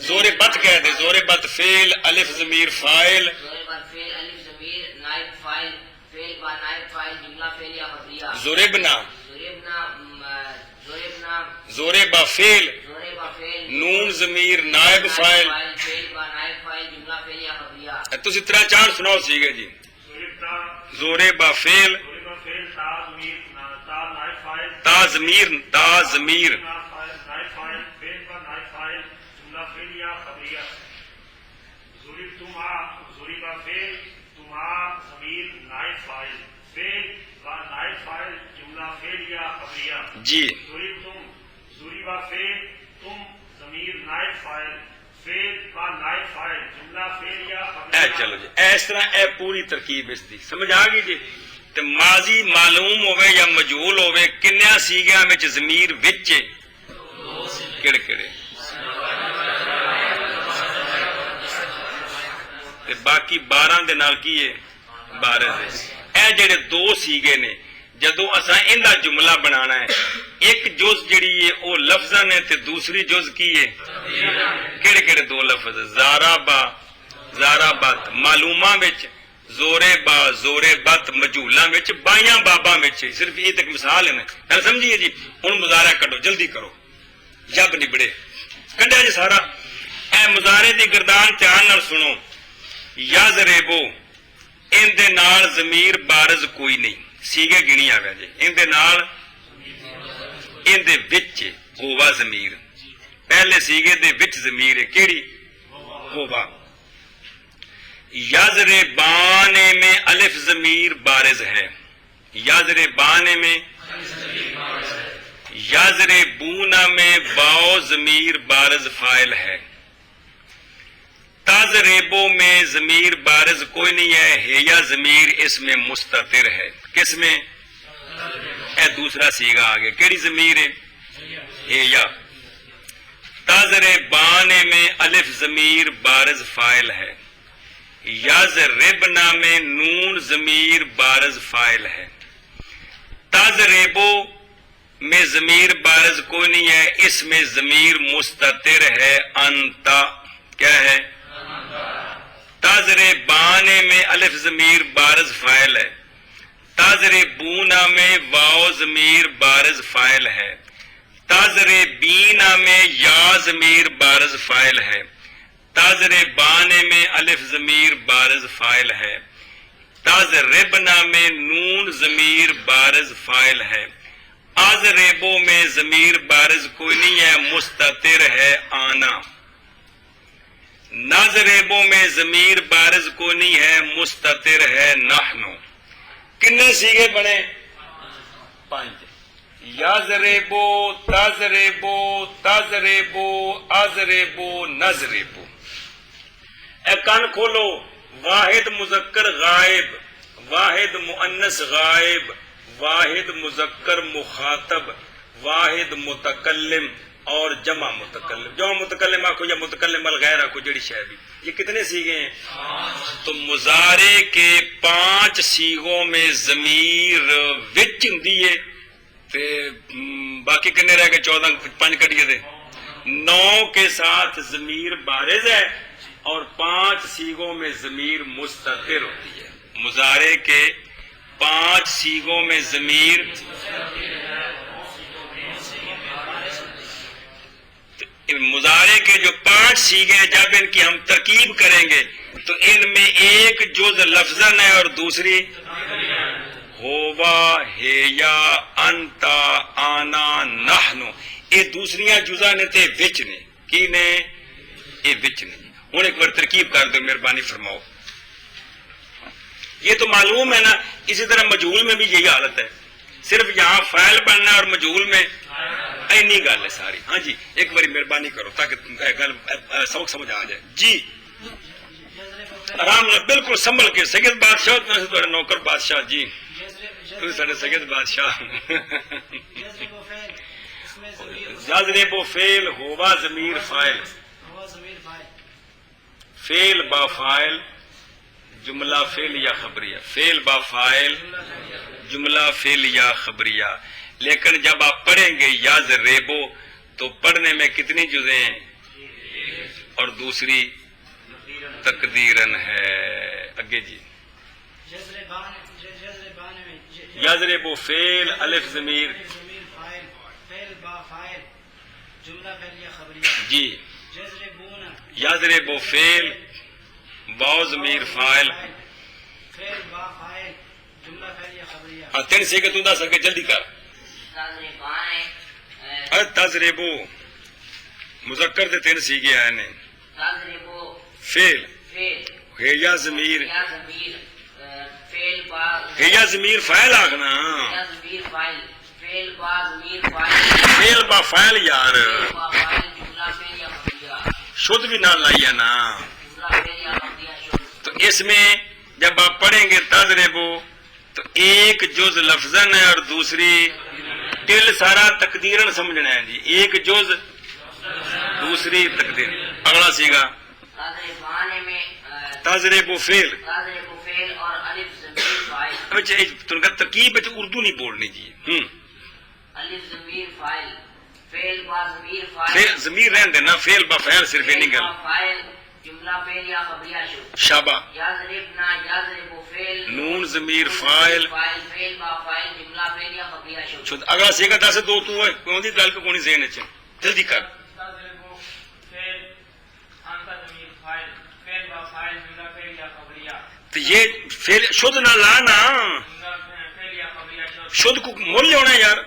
زورے بت کہہ دے، زورے بت فعل الف ضمیر فاعل، زورے با فعل الف ضمیر نائب فاعل، فعل با نائب فاعل جملہ فعل یا خبریہ. زوربنا زورے با فعل نون ضمیر نائب فاعل. تسی طرح چار سناؤ سی گے جی. زورے با فعل تا ضمیر جی چلو جی اس طرح اے پوری ترکیب اس دی سمجھ آ گئی جی. تے ماضی معلوم ہوئے یا مجہول ہوئے کنیا سیگیاں وچ ضمیر وچ ہے کیڑے کیڑے تے باقی 12 دے نال کی ہے 12 اے جڑے دو سیگے نے جدو اساں اندا جملہ بنانا ہے ایک جز جڑی ہے او لفظاں نے تے دوسری جز کی ہے کیڑے کیڑے دو لفظ زارا با زارا بت معلومہ وچ زورے با زورے بت مجھولاں وچ بائیاں باباں وچ صرف یہ تک مثال ہے نا گل سمجھیے جی ہن مضارع کڈو جلدی کرو جب نبڑے کڈیا جی سارا اے مضارع دی گردان دھیان نال سنو یضربو ان دے نال ضمیر بارز کوئی نہیں سیگے گنی آوے جی ان دے نال ان دے وچ ہوا ضمیر پہلے سیگے دے وچ ضمیر ہے کیڑی ہوا یضربانے میں الف ضمیر بارز ہے یضربانے میں یضربونا میں واو ضمیر بارز فاعل ہے تضربو میں ضمیر بارز کوئی نہیں ہے ہیا ضمیر اس میں مستتر ہے کس میں اے دوسرا سیگا آگے کیڑی ضمیر ہے ہیا تضربانے میں الف ضمیر بارز فاعل ہے یضربنا میں نون ضمیر بارز فاعل ہے تضربو میں ضمیر بارز کوئی نہیں ہے اس میں ضمیر مستتر ہے انتا کیا ہے تضربانے میں الف ضمیر بارز فاعل ہے تضربونا میں واو ضمیر بارز فاعل ہے تضربینا میں یا ضمیر بارز فاعل ہے تضربانے میں الف ضمیر بارز فاعل ہے تضربنا میں نون ضمیر بارز فاعل ہے اضربو میں ضمیر بارز کوئی نہیں ہے مستتر ہے آنا نضربو میں ضمیر بارز کو نہیں ہے مستتر ہے نحنو کتنے سیگے بنے 5 یضربو تضربو تضربو اضربو نضربو اے کان کھولو واحد مذکر غائب واحد مؤنث غائب واحد مذکر مخاطب واحد متکلم اور جمع متکلم آکھو یا متکلم الغیر آکھو جڑی شے بھی یہ کتنے سیگے ہیں تو مضارع کے 5 سیغوں میں ضمیر وچ ہوندی ہے تے باقی کنے رہ گئے 14 5 کٹیے دے 9 کے ساتھ ضمیر بارز ہے اور 5 سیغوں میں ضمیر مستتر ہوتی ہے مضارع کے 5 سیغوں میں ضمیر مضارع کے جو 5 سیغے جب ان کی ہم ترکیب کریں گے تو ان میں ایک جز لفظاً ہے اور دوسری ہوا ہیا انتا آنا نحنو یہ دوسریاں جزاں نے تے وچ نے کی نے یہ وچ نے ہوں ایک بار ترکیب کر دو مہربانی فرماؤ یہ تو معلوم ہے نا اسی طرح مجہول میں بھی یہی حالت ہے صرف یہاں فاعل بننا اور مجہول میں اینی گل ہے ساری ہاں جی ایک باری مہربانی کرو تاکہ گل سبق سمجھ آ جائے جی آرام نے بالکل سنبھل کے سید بادشاہ تھوڑے نوکر بادشاہ جی سارے سید بادشاہ یضربو فعل ہوا ضمیر فاعل فعل با فاعل جملہ فعل یا خبریہ فعل با فاعل جملہ فعل یا خبریہ لیکن جب آپ پڑھیں گے یضربو تو پڑھنے میں کتنی جزیں ہیں اور دوسری تقدیرن ہے اگے جی یضربو فعل الف ضمیر جی یضربو فعل واو ضمیر فاعل تین سے کہ تو دس سکے جلدی کر تضربو مذکر دے 3 سیگے آئے نے فعل ہیا ضمیر ہیا ضمیر فاعل آگنا فعل با فاعل یار شد بھی نہ لائیا نا تو اس میں جب آپ پڑھیں گے تضربو تو ایک جز لفظن ہے اور دوسری تل سارا تقدیرن سمجھنا ہے جی. ایک جز دوسری تقدیر. اگلا سیگا تضربان میں تضرب و فعل. تضرب فعل اور الف ضمیر فاعل. تنکا ترکیب اردو نہیں بولنی جی. الف ضمیر فاعل فعل با ضمیر فاعل. فعل ضمیر رہن دینا، فعل با فعل صرف نہیں گل. فاعل جملہ فعل یا خبریہ شد. شابہ. یضربنا یضرب فعل نون ضمیر فاعل فاعل فعل با فاعل جملہ فعل یا خبریہ شد. شد. اگلا سیگا دس دو تو ہے کون دی گل کو کونی ذہن وچ جلدی کر. تضرب فعل انت ضمیر فاعل فعل با فاعل جملہ فعل یا خبریہ. تو یہ فعل شد نہ لانا، جملہ فعل یا خبریہ شد. شد کو مول ہونا یار.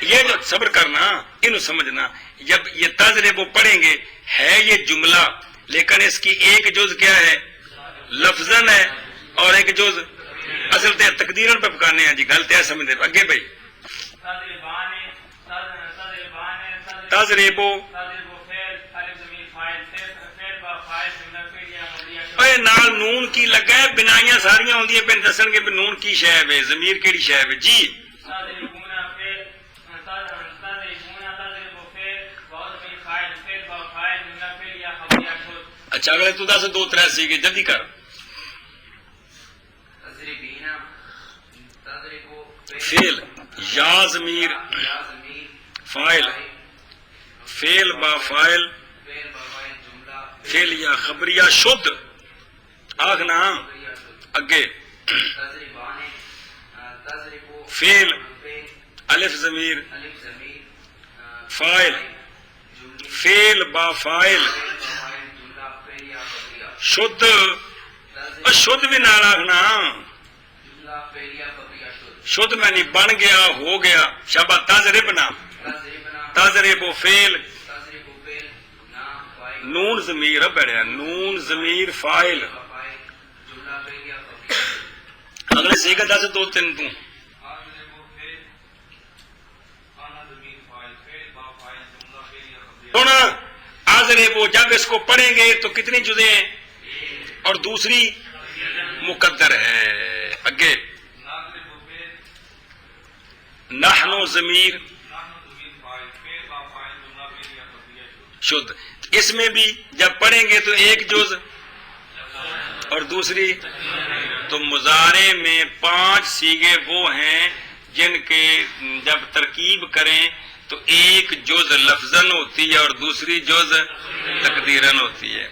یہ جو صبر کرنا انہوں سمجھنا، جب یہ تضرب پڑھیں گے ہے یہ جملہ، لیکن اس کی ایک جز کیا ہے لفظن ہے اور ایک جز اصل تے تقدیرن پہ پکانے ہیں جی. گل تے سمجھ دے اگے بھائی. تضربان تضرب تضرب فعل الف ضمیر فاعل فعل با فاعل جملہ فعل یا خبریہ شد. اے نال نون کی لگا ہے، بنائیاں ساریاں ہوندی ہیں پہ دسن گے نون کی شے ہے، ضمیر کیڑی شے ہے جی. تضربون فعل تضربون تضرب فعل با ضمیر فاعل فعل با فاعل جملہ فعل یا خبریہ شد. اچھا اگلے تو دس دو ترے سیگے جلدی کر. تضربینا تضرب فعل یا ضمیر یا ضمیر فاعل فعل با فاعل فعل با فاعل جملہ فعل یا خبریہ شد. آخنا خبریہ شد. اگے تضربان تضرب فعل فعل الف ضمیر الف ضمیر فاعل جملہ فعل با فاعل فعل با فاعل جملہ فعل یا خبریہ شد. اور شد بھی نال آخنا، جملہ فعل یا خبریہ شد. شد میں نہیں بن گیا ہو گیا. شابہ تضربنا تضربنا تضرب فعل تضرب فعل نا فاعل نون ضمیر بڑھیا نون ضمیر فاعل. با فاعل جملہ فعل یا خبریہ. اگلے سیگا دس دو تین تو. سن آزرے وہ جب اس کو پڑھیں گے تو کتنی جزیں ہیں اور دوسری مقدر ہے. اگے نحنو ضمیر شد. اس میں بھی جب پڑھیں گے تو ایک جز اور دوسری. تو مضارع میں 5 سیغے وہ ہیں جن کے جب ترکیب کریں تو ایک جز لفظن ہوتی ہے اور دوسری جز تقدیرن ہوتی ہے.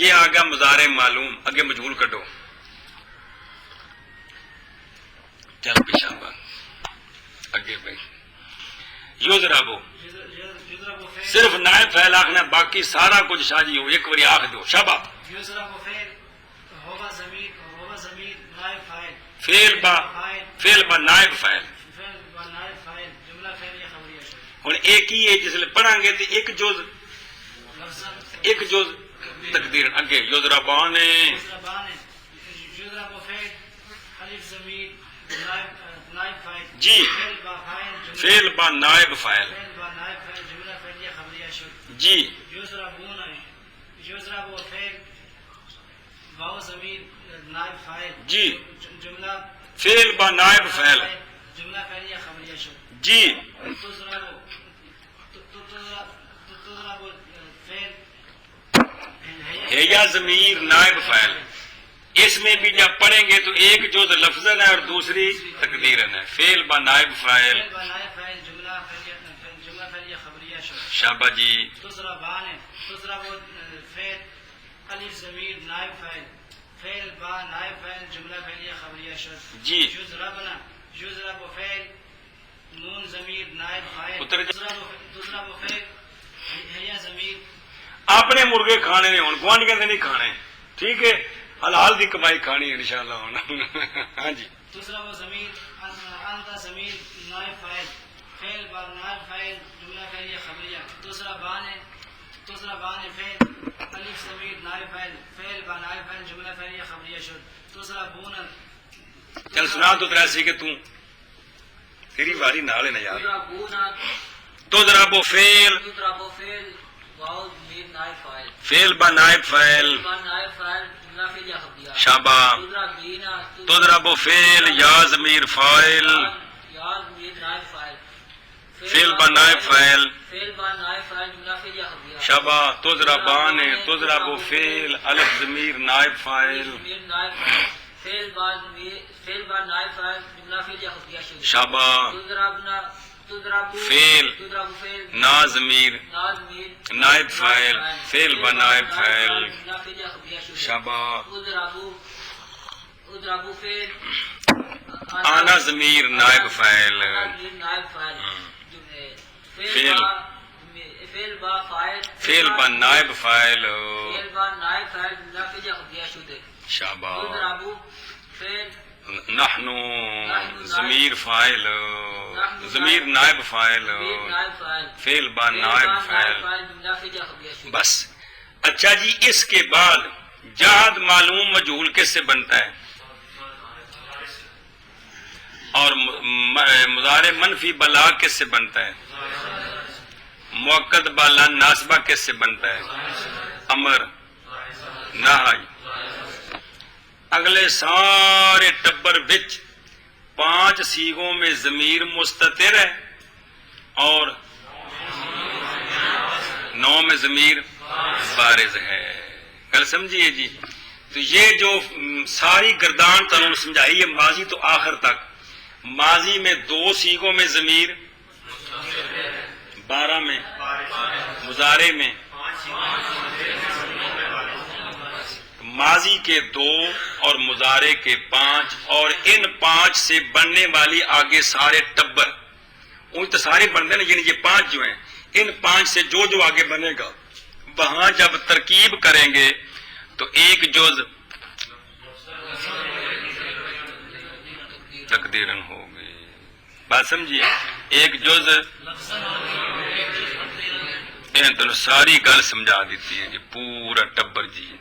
یہ آگا مضارع معلوم. اگے مجہول کٹو. چل پیشہ اگے بھائی. یضربو یضرب فعل صرف نائب فعل آخنا، باقی سارا کچھ شاجی ہو ایک باری آخ دو. شابہ. یضرب فعل ہوگا ضمیر نائب فاعل فعل با نائب فعل. فعل با نائب فاعل جملہ فعل یا خبریہ شد. ہوں ایک ہی ہے جس لئے پڑھیں گے تو ایک جز تقدیر. اگے یضربان یضربان یضرب فعل الف ضمیر نائب فاعل جی. فعل با فاعل فعل با نائب فعل فعل با نائب فاعل جملہ فعل یا خبریہ شد. جی. یضربون یضرب فعل واو ضمیر نائب فاعل جی. جملہ فعل با نائب فعل جملہ فعل یا خبریہ شد. جی. تضرب فعل ہے یا ضمیر نائب فعل. اس میں بھی جب پڑھیں گے تو ایک جز لفظن ہے اور دوسری تقدیرن ہے. فعل با نائب فعل. فعل با نائب فاعل جملہ فعل یا خبریہ شد. شابہ جی. تضربان تضرب فعل الف ضمیر نائب فاعل فعل با نائب فاعل جملہ فعل یا خبریہ شد. جی. یضربنا یضرب فعل نون ضمیر نائب فاعل اتر جا. تضرب فعل ہے ضمیر. اپنے مرغے کھانے نے ہوں گوانڈیاں دے نہیں کھانے. ٹھیک ہے، حلال دی کمائی کھانی ہے انشاءاللہ ہونا. ہاں جی. تضرب ضمیر انت ضمیر نائب فاعل فعل با نائب فاعل جملہ فعل یا خبریہ. تضربان فعل الف ضمیر نائب فاعل فعل با نائب فاعل جملہ فعل یا خبریہ شد. تضربون چل سنا تو ترا سی کہ تیری واری نال ہے نا یار. تضرب فعل تضرب فعل واو ضمیر نائب فاعل فعل با نائب فاعل با نائب فاعل جملہ فعل یا خبریہ شابہ تضربینا تضرب فعل یا ضمیر فاعل یا ضمیر نائب فاعل فعل با نائب فاعل فعل با نائب فاعل جملہ فعل یا خبریہ شابہ تضربان تضرب فعل الف ضمیر نائب فاعل ضمیر نائب فاعل فعل با نائب فاعل جملہ فعل یا خبریہ شروع شابہ تضربنا تضرب فعل تضرب فعل نا ضمیر نازمیر نائب فاعل فعل با نائب فاعل جملہ فعل یا خبریہ شروع شابہ اضربو فعل آنا ضمیر نائب فاعل نائب فاعل فعل فعل با فاعل فعل با نائب فاعل فعل با نائب فاعل جملہ فعل یا خبریہ شروع شابہ اضربو فعل نحنو ضمیر فاعل ضمیر نائب فاعل نائب فاعل فعل با نائب فاعل جملہ فعل یا خبریہ شروع بس اچھا جی اس کے بعد جہاد معلوم مجہول کس سے بنتا ہے اور مضارع منفی بلا کس سے بنتا ہے مؤکد بالا ناسبہ کس سے بنتا ہے امر نہی اگلے سارے ٹبر وچ 5 سیغوں میں ضمیر مستتر ہے اور 9 میں ضمیر بارز ہے گل سمجھیے جی تو یہ جو ساری گردان تنوں سمجھائی ہے ماضی تو آخر تک ماضی میں 2 سیغوں میں ضمیر 12 میں مضارع میں ماضی کے 2 اور مضارع کے 5 اور ان 5 سے بننے والی آگے سارے ٹبر ان تو سارے بنتے ہیں یعنی یہ 5 جو ہیں ان 5 سے جو آگے بنے گا وہاں جب ترکیب کریں گے تو ایک جز تقدیرن ہوگی بات سمجھیے ایک جز تو ساری گل سمجھا دیتی ہے جی پورا ٹبر جی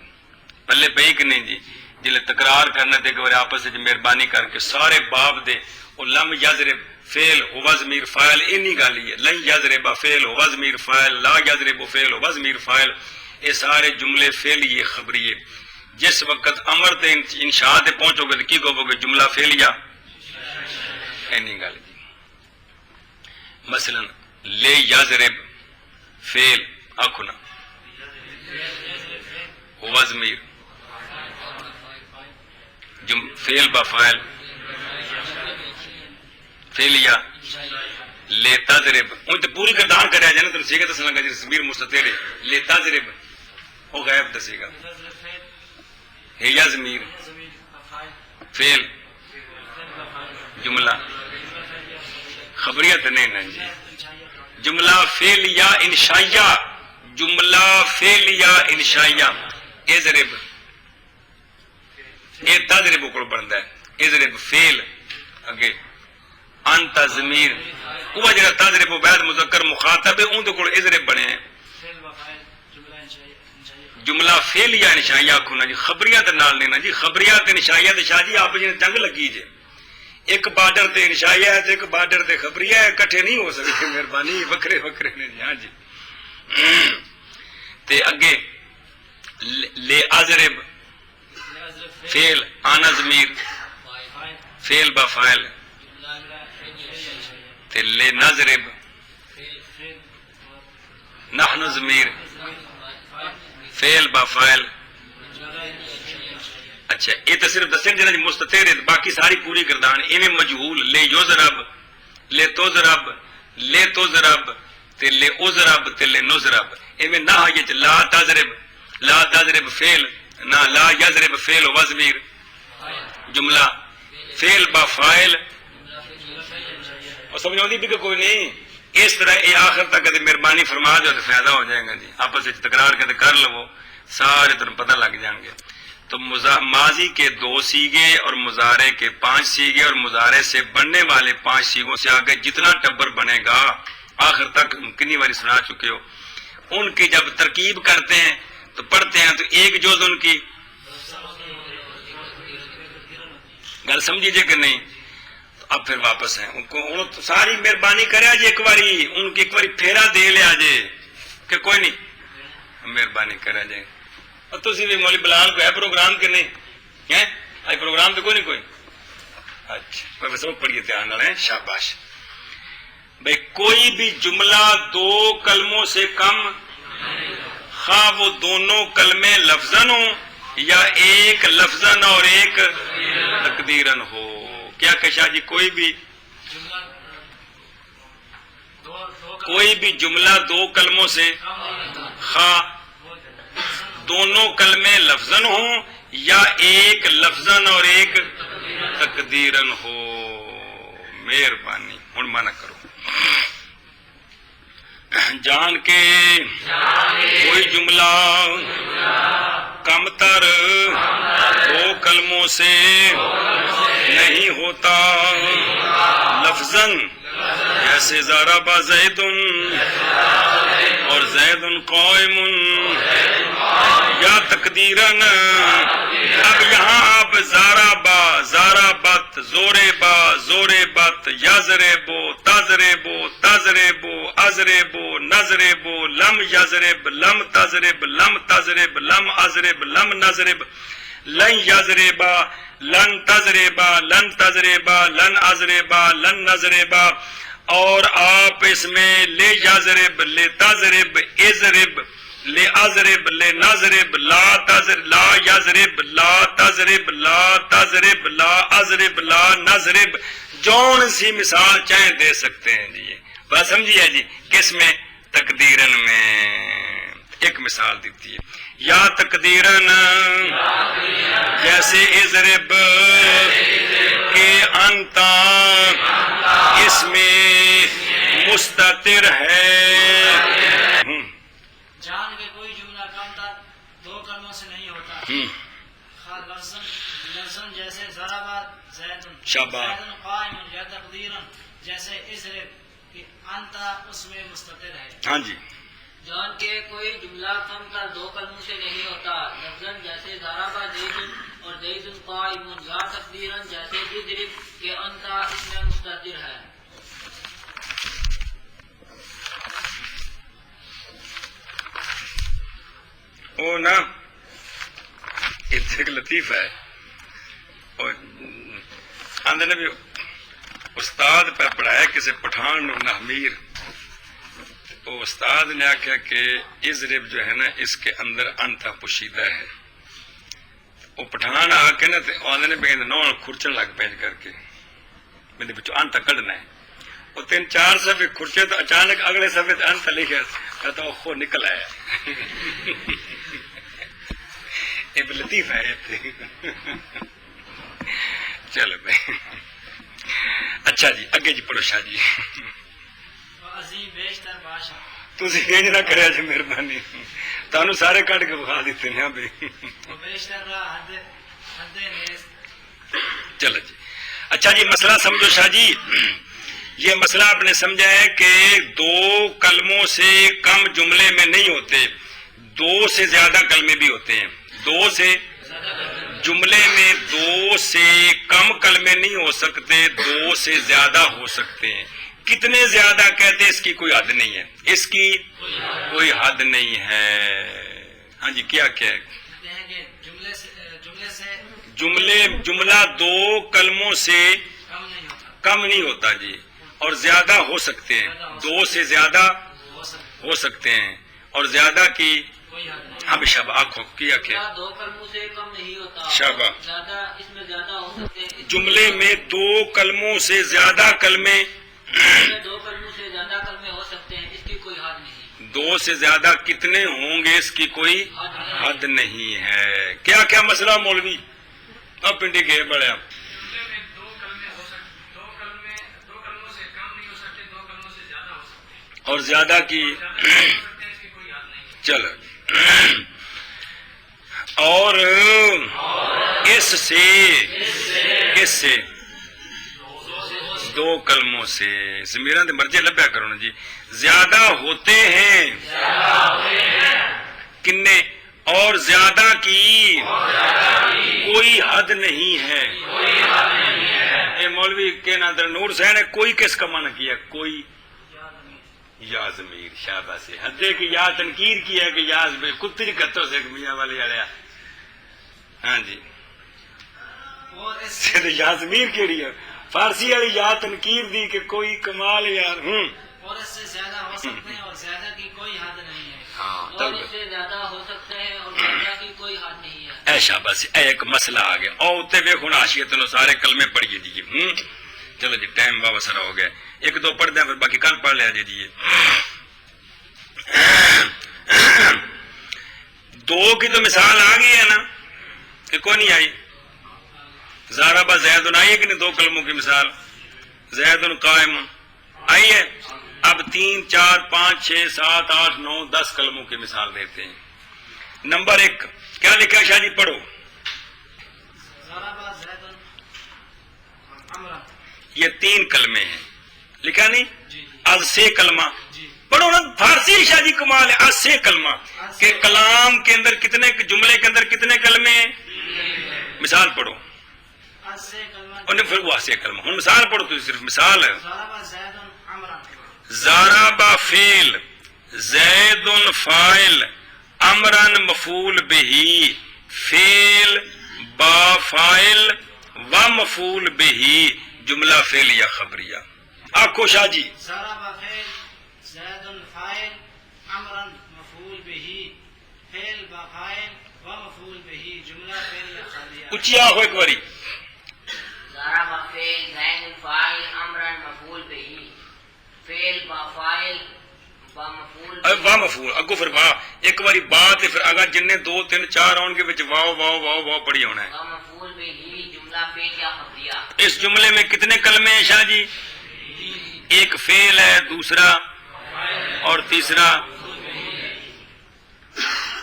پلے پئی کہ نہیں جی جلے تکرار کرنا تے کہ آپس وچ مہربانی کر کے سارے باب دے او لم یضرب فعل ہوا ضمیر فاعل انی گل ہے لن یضرب فعل ہوا ضمیر فاعل لا یضرب فعل ہوا ضمیر فاعل یہ سارے جملے فعلیے خبریے جس وقت امر تے انشاء تے پہنچو گے تو کی کہو گے جملہ فعلیہ اینی گل جی مثلا لے یضرب فعل آکھو نا ہوا ضمیر فعل با فاعل فعلیہ لے تضرب ان تے پوری گردان کریا جائے نا تو سیکھے دسنا گا جی ضمیر مستتر ہے لے تضرب وہ غائب دسے گا ہے یا ضمیر فعل جملہ خبریت نہیں نا جی جملہ فعلیہ انشائیہ جملہ فعلیہ انشائیہ اضرب اے تضرب کو بنتا ہے اضرب فعل اگے انت ضمیر وہ جڑا تضرب بعد مذکر مخاطب ہے اون دے کول اضرب بنے ہیں جملہ فعلیہ انشائیہ کھونا جی خبریت نال لینا جی خبریت انشائیہ تے شاہ جی آپ جی جنگ لگی جی ایک بارڈر تے انشائیہ ہے تے ایک بارڈر تے خبریہ ہے کٹھے نہیں ہو سکتے مہربانی وکھرے وکھرے نے جی ہاں جی تے اگے لے اضرب فعل آنا ضمیر فعل با فاعل تے لے نضرب نحن ضمیر فعل با فاعل اچھا یہ تو صرف دسن جنہیں مستتر ہے باقی ساری پوری گردان ایویں مجہول لے یضرب لے تضرب لے تضرب تے لے اضرب تے لے نضرب ایویں نہ یہ لا تضرب فعل نہ لا یضرب فعل و ضمیر جملہ فعل با فاعل اور سمجھو بھی کہ کوئی نہیں اس طرح یہ آخر تک مہربانی فرما دو تو فائدہ ہو جائے گا جی آپس میں تکرار کر لو سارے تمہیں پتہ لگ جائیں گے تو ماضی کے 2 سیغے اور مضارع کے 5 سیغے اور مضارع سے بننے والے 5 سیغوں سے آگے جتنا ٹبر بنے گا آخر تک کنی باری سنا چکے ہو ان کی جب ترکیب کرتے ہیں تو پڑھتے ہیں تو ایک جز ان کی گل سمجھیے کہ نہیں تو اب پھر واپس ہیں ان کو ساری مہربانی کرے جی ایک باری ان کی ایک باری پھیرا دے لیا جے کہ کوئی نہیں مہربانی کرے جائے اور تسی بھی مولوی بلال کو ہے پروگرام کے نہیں ہے آج پروگرام تو کوئی نہیں کوئی اچھا میں سب پڑھیے دھیان نال شاباش بھائی کوئی بھی جملہ دو کلموں سے کم خواہ وہ دونوں کلمے لفظاً ہوں یا ایک لفظاً اور ایک تقدیراً ہو کیا کہ شاہ جی کوئی بھی جملہ دو کلموں سے خواہ دونوں کلمے لفظاً ہوں یا ایک لفظاً اور ایک تقدیراً ہو مہربانی ہن منع کرو جان کے کوئی جملہ کم تر دو کلموں سے نہیں ہوتا لفظاً جیسے ضرب زید اور زید قائم یا تقدیراً اب یہاں آپ زارا بت زورے بت یزربو تزربو ازربو لم یزرب لم تزرب لم ازرب لم نزرب لن یزربا لن تزربا لن ازربا لن نزربا اور آپ اس میں لے یزرب لے تزرب ازرب لے ازرب لے نزرب لا یزرب لا تزرب لا ازرب لا نزرب جون سی مثال چاہیں دے سکتے ہیں جی بات سمجھیے جی کس میں تقدیرن میں ایک مثال دیتی ہے یا تقدیرن جیسے ازرب کے انتا اس میں مستتر ہے جان کے کوئی جملہ کم تر دو کلموں سے نہیں ہوتا لفظاً جیسے ضربا زیدن قائم یا تقدیراً جیسے ازرب کہ انتا اس میں مستتر ہے ہاں جی جان کے کوئی جملہ کم تر دو کلموں سے نہیں ہوتا لفظاً جیسے ضربا زید اور زید قائم یا تقدیراً جیسے ازرب کہ انتا اس میں مستتر ہے او نا ایک لطیفہ ہے اور آندھے نے بھی استاد پہ پڑھایا کسی پٹھان نحمیر وہ استاد نے آکھا کہ ازرب جو ہے نا اس کے اندر انتا پوشیدہ ہے وہ پٹھان آ کے نا آندھے نے بھی نو کھرچن لگ پینج کر کے میرے بچوں انتا کڑنا ہے وہ 3-4 صفحے کھرچے تو اچانک اگلے صفحے تو انتا لکھے کہتا وہ خود نکل آیا ایک لطیف ہے چلو بھائی اچھا جی اگے جی پڑھو شاہ جی عظیم بیشتر بادشاہ تسی انج نہ کریا جی مہربانی تانوں سارے کٹ کے بخا دیتے ہیں بھائی بیشتر حد نیز چلو جی اچھا جی مسئلہ سمجھو شاہ جی یہ مسئلہ آپ نے سمجھا ہے کہ دو کلموں سے کم جملے میں نہیں ہوتے دو سے زیادہ کلمے بھی ہوتے ہیں دو سے جملے میں دو سے کم کلمے نہیں ہو سکتے دو سے زیادہ ہو سکتے ہیں کتنے زیادہ کہتے ہیں اس کی کوئی حد نہیں ہے اس کی کوئی حد نہیں ہے ہاں جی کیا ہے جملہ دو کلموں سے کم نہیں ہوتا جی اور زیادہ ہو سکتے ہیں دو سے زیادہ ہو سکتے ہیں اور زیادہ کی ہم شب آنکھوں کیا کیا دو کلموں سے کم نہیں ہوتا شابہ زیادہ اس میں زیادہ ہو سکتے ہیں جملے میں دو کلموں سے زیادہ کلمے دو کلموں سے زیادہ کلمے ہو سکتے ہیں اس کی کوئی حد نہیں دو سے زیادہ کتنے ہوں گے اس کی کوئی حد نہیں ہے کیا کیا مسئلہ مولوی اب پنڈی کے بڑے آپ اور زیادہ کی چلو اور اس سے دو کلموں سے زمیرہ دے مرجے لبیا کرو نا جی زیادہ ہوتے ہیں کنے اور زیادہ کی کوئی حد نہیں ہے اے مولوی کے نادر نور حسین نے کوئی کس کا منع کیا کوئی یا ضمیر شاباش سے حدے کہ یا تنکیر کی ہے کہ یا کتری کتوں سے میاں والے آیا ہاں جی اور اس یا ضمیر کیڑی ہے فارسی والی یا تنکیر دی کہ کوئی کمال یار اور اس سے زیادہ ہو سکتے ہیں اور زیادہ کی کوئی حد نہیں ہے ہاں اور اس سے زیادہ ہو سکتے ہیں اور زیادہ کی کوئی حد نہیں ہے اے شاباش اے ایک مسئلہ آ گیا او تے ویکھو نا عاشیت نو سارے کلمے پڑھیے جی چلو جی ٹائم واپس ہو گیا ایک دو پڑھ دیں پھر باقی کل پڑھ لیا جی دو کی تو مثال آ گئی ہے نا کہ کوئی نہیں آئی زاربا زید آئی ہے کہ نہیں دو کلموں کی مثال زید قائم آئی ہے اب 3 4 5 6 7 8 9 10 کلموں کی مثال دیتے ہیں نمبر 1 کیا لکھا شاہ جی پڑھو ضرب زید عمرا یہ 3 کلمے ہیں لکھا نہیں جی از سے کلمہ جی پڑھو نا فارسی شاہ جی کمال ہے از سے کلمہ کہ کلام کے اندر کتنے جملے کے اندر کتنے کلمے ہیں مثال پڑھو از سے کلمہ انہیں پھر وہ سے کلمہ ہوں مثال پڑھو تو صرف مثال ہے ضرب زید عمرا زارابا فیل زید فائل امرن مفعول بہی فیل با فائل و مفعول بہی جملہ فعل یا خبریہ آکھو شاہ جی ضرب فعل زید فاعل عمرا مفعول به فعل با فاعل و مفعول به جملہ فعل یا خبریہ اچھی آہو ایک باری ضرب فعل زید فاعل امرا مفعول به فعل با فاعل با مفعول واہ مفعول اگو پھر واہ ایک باری با تے پھر اگر جننے 2 3 4 آن کے وچ واو واو واو واو پڑھی ہونا ہے با مفعول به جملہ فعل یا خبریہ اس جملے میں کتنے کلمے ہیں شاہ جی ایک فعل ہے دوسرا اور تیسرا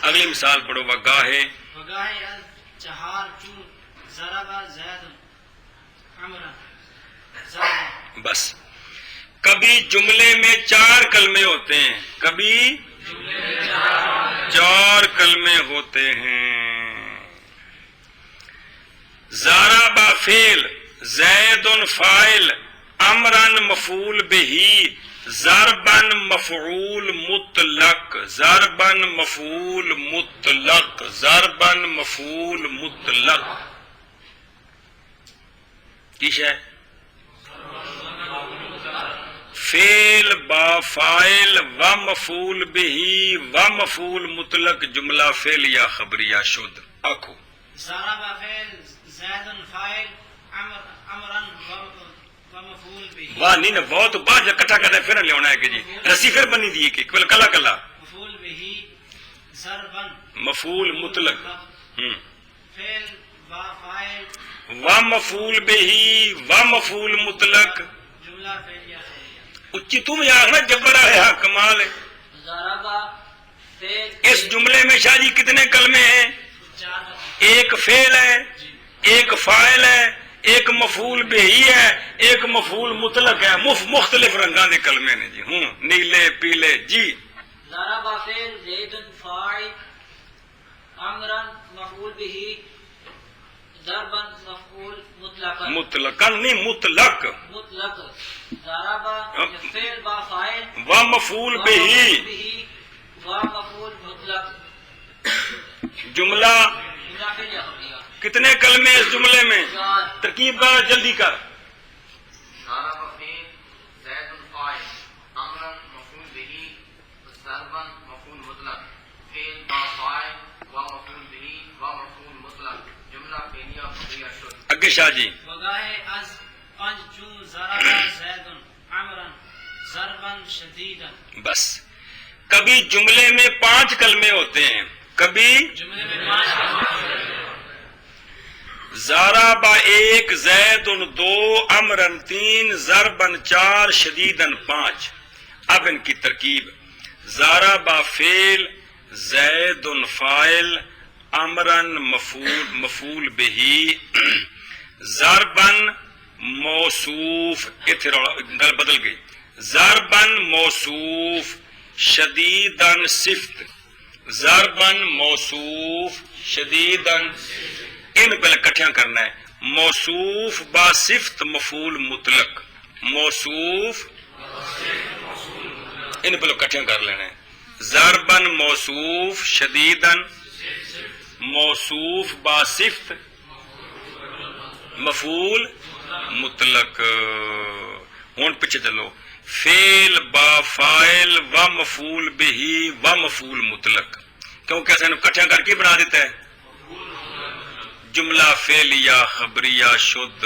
اگلی مثال پڑھو وگاہے وگاہ چہار چون ضرب زید عمرا ضرب بس کبھی جملے میں 4 کلمے ہوتے ہیں کبھی 4 کلمے ہوتے ہیں ضرب فعل زید فاعل امرن مفعول بہی ضربن مفعول مطلق ضربن مفعول مطلق ضربن مفعول مطلق کیش ہے فعل با فاعل و مفعول بہی و مفعول مطلق جملہ فعل یا خبریہ شد آکھو ضرب فعل زید فاعل عمرا و مفعول به واہ نہیں نا بہت بعد اکٹھا کرنا پھر لے ہونا ہے کہ جی رسی پھر بنی دی کہ کلا کلا مفعول به ضربا مفعول مطلق فعل با فاعل و مفعول بہی و مفعول مطلق جملہ فعل یا خبریہ اچھی تم یار جبرا ہے ہاں کمال ہے ضرب فعل اس جملے میں شاہ جی کتنے کلمے ہیں 4 ایک فعل ہے ایک فاعل ہے ایک مفعول بہی ہے ایک مفعول مطلق ہے مختلف رنگاں دے کلمے نے جی نیلے پیلے جی ضرب فعل زید فاعل امرا مفعول به ضربا مفعول مطلقا مطلقاً نہیں مطلق مطلق ضرب فعل با فاعل و مفعول بہی و مفعول مطلق جملہ جملہ فعل یا خبریہ کتنے کلمے اس جملے میں 4 ترکیب کر جلدی کر ضرب فعل زید فاعل امرا مفعول به ضربا مفعول مطلق فعل با فاعل و مفعول به و مفعول مطلق جملہ فعل یا خبریہ شد اگے شاہ جی وگاہ از 5 چون ضرب زید عمرا ضربا شدیدا بس کبھی جملے میں 5 کلمے ہوتے ہیں کبھی جملے میں 5 کلمے ضرب 1 زید 2 امرن 3 ضربن 4 شدیدن 5 اب ان کی ترکیب ضرب فعل زید فاعل امرن مفعول بہی ضربن موصوف گل بدل گئی ضربن موصوف شدیدن صفت ضربن موصوف شدیدن ان پہلے اکٹھیاں کرنا ہے موصوف با صفت مفعول مطلق موصوف ان پہلو کٹھیاں کر لینا ہے. ضربن موصوف شدیدن موصوف با صفت مفعول مطلق. ہوں پیچھے چلو. فعل با فاعل و مفعول بہ و مفعول مطلق. کیونکہ اسے کٹھیاں کر کے بنا دیتا ہے جملہ فعلیہ خبریہ شد.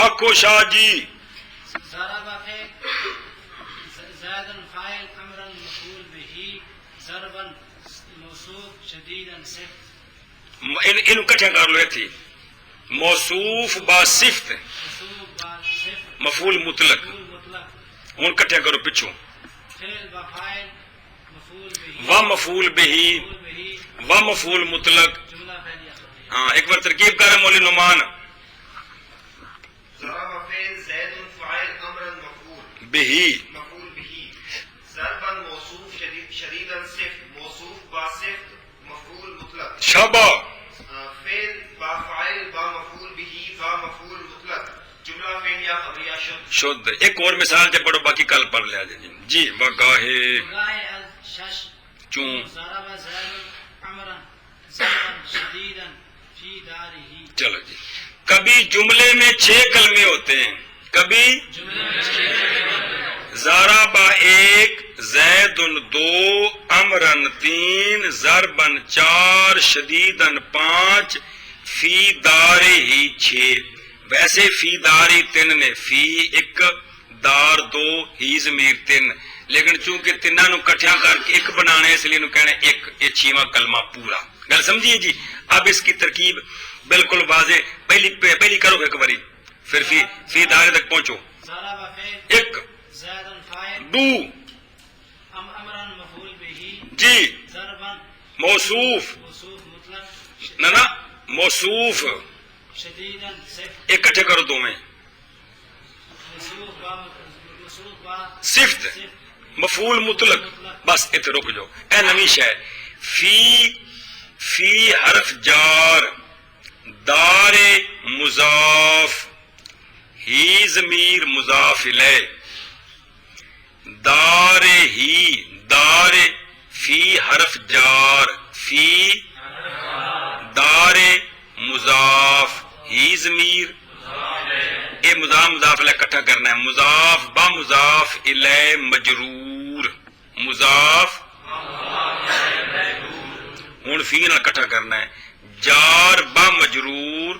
آخو شاہ جی. ضرب فعل زید فاعل امرا مفعول به ضربا موصوف شدیدا صفت. ان کٹھیاں کر لو. اتھی موصوف با صفت موصوف با صفت مفعول مطلق. مفعول مطلق. ہوں کٹھیاں کرو پچھوں. فعل با فاعل مفعول به و مفعول بہ مفعول به و مفعول مطلق. جملہ فعلیہ خبریہ. ہاں ایک بار ترکیب کر مولی نعمان. ضرب فعل زید فاعل امرا مفعول بہ مفعول به ضربا موصوف شديدا صفت موصوف با صفت مفعول مطلق. شابا. فعل با فاعل با مفعول به با مفعول مطلق جملہ فعلیہ خبریہ شد. شد. ایک اور مثال جب پڑھو باقی کل پڑھ لیا جی. وگاہے گائے الشش چون. ضرب زید امرا ضربا شدیدا فی دارہ. چلو جی. کبھی جملے میں 6 کلمے ہوتے ہیں. کبھی ضربا 1 زیدن 2 امرن 3 ضربن 4 شدیدن 5 فی دارہ 6. ویسے فی داری 3 نے. فی 1 دار 2 ہی ضمیر 3 لیکن چونکہ تینوں نو کٹھیاں کر کے ایک بنانا ہے اس لیے کہنا 1. یہ 6واں کلمہ پورا. گل سمجھیے جی. اب اس کی ترکیب بالکل واضح. پہلی کرو ایک باری پھر فی دارے تک پہنچو. ضرب فعل 1 زید فاعل 2 امرا مفعول به جی ضربا موصوف موصوف مطلق نہ موصوف شدیدا صفت اکٹھے کرو دو میں. موصوف با صفت مفعول مطلق. بس اتنے رک جاؤ. اے نوی شے. فی حرف جار دار مضاف ہی ضمیر مضاف الیہ. دار ہی دار فی حرف جار فی دار مضاف ہی ضمیر. یہ مضاف الیہ اکٹھا کرنا ہے. مضاف با مضاف الیہ مجرور. مضاف ہوں فی نال اکٹھا کرنا ہے. جار با مجرور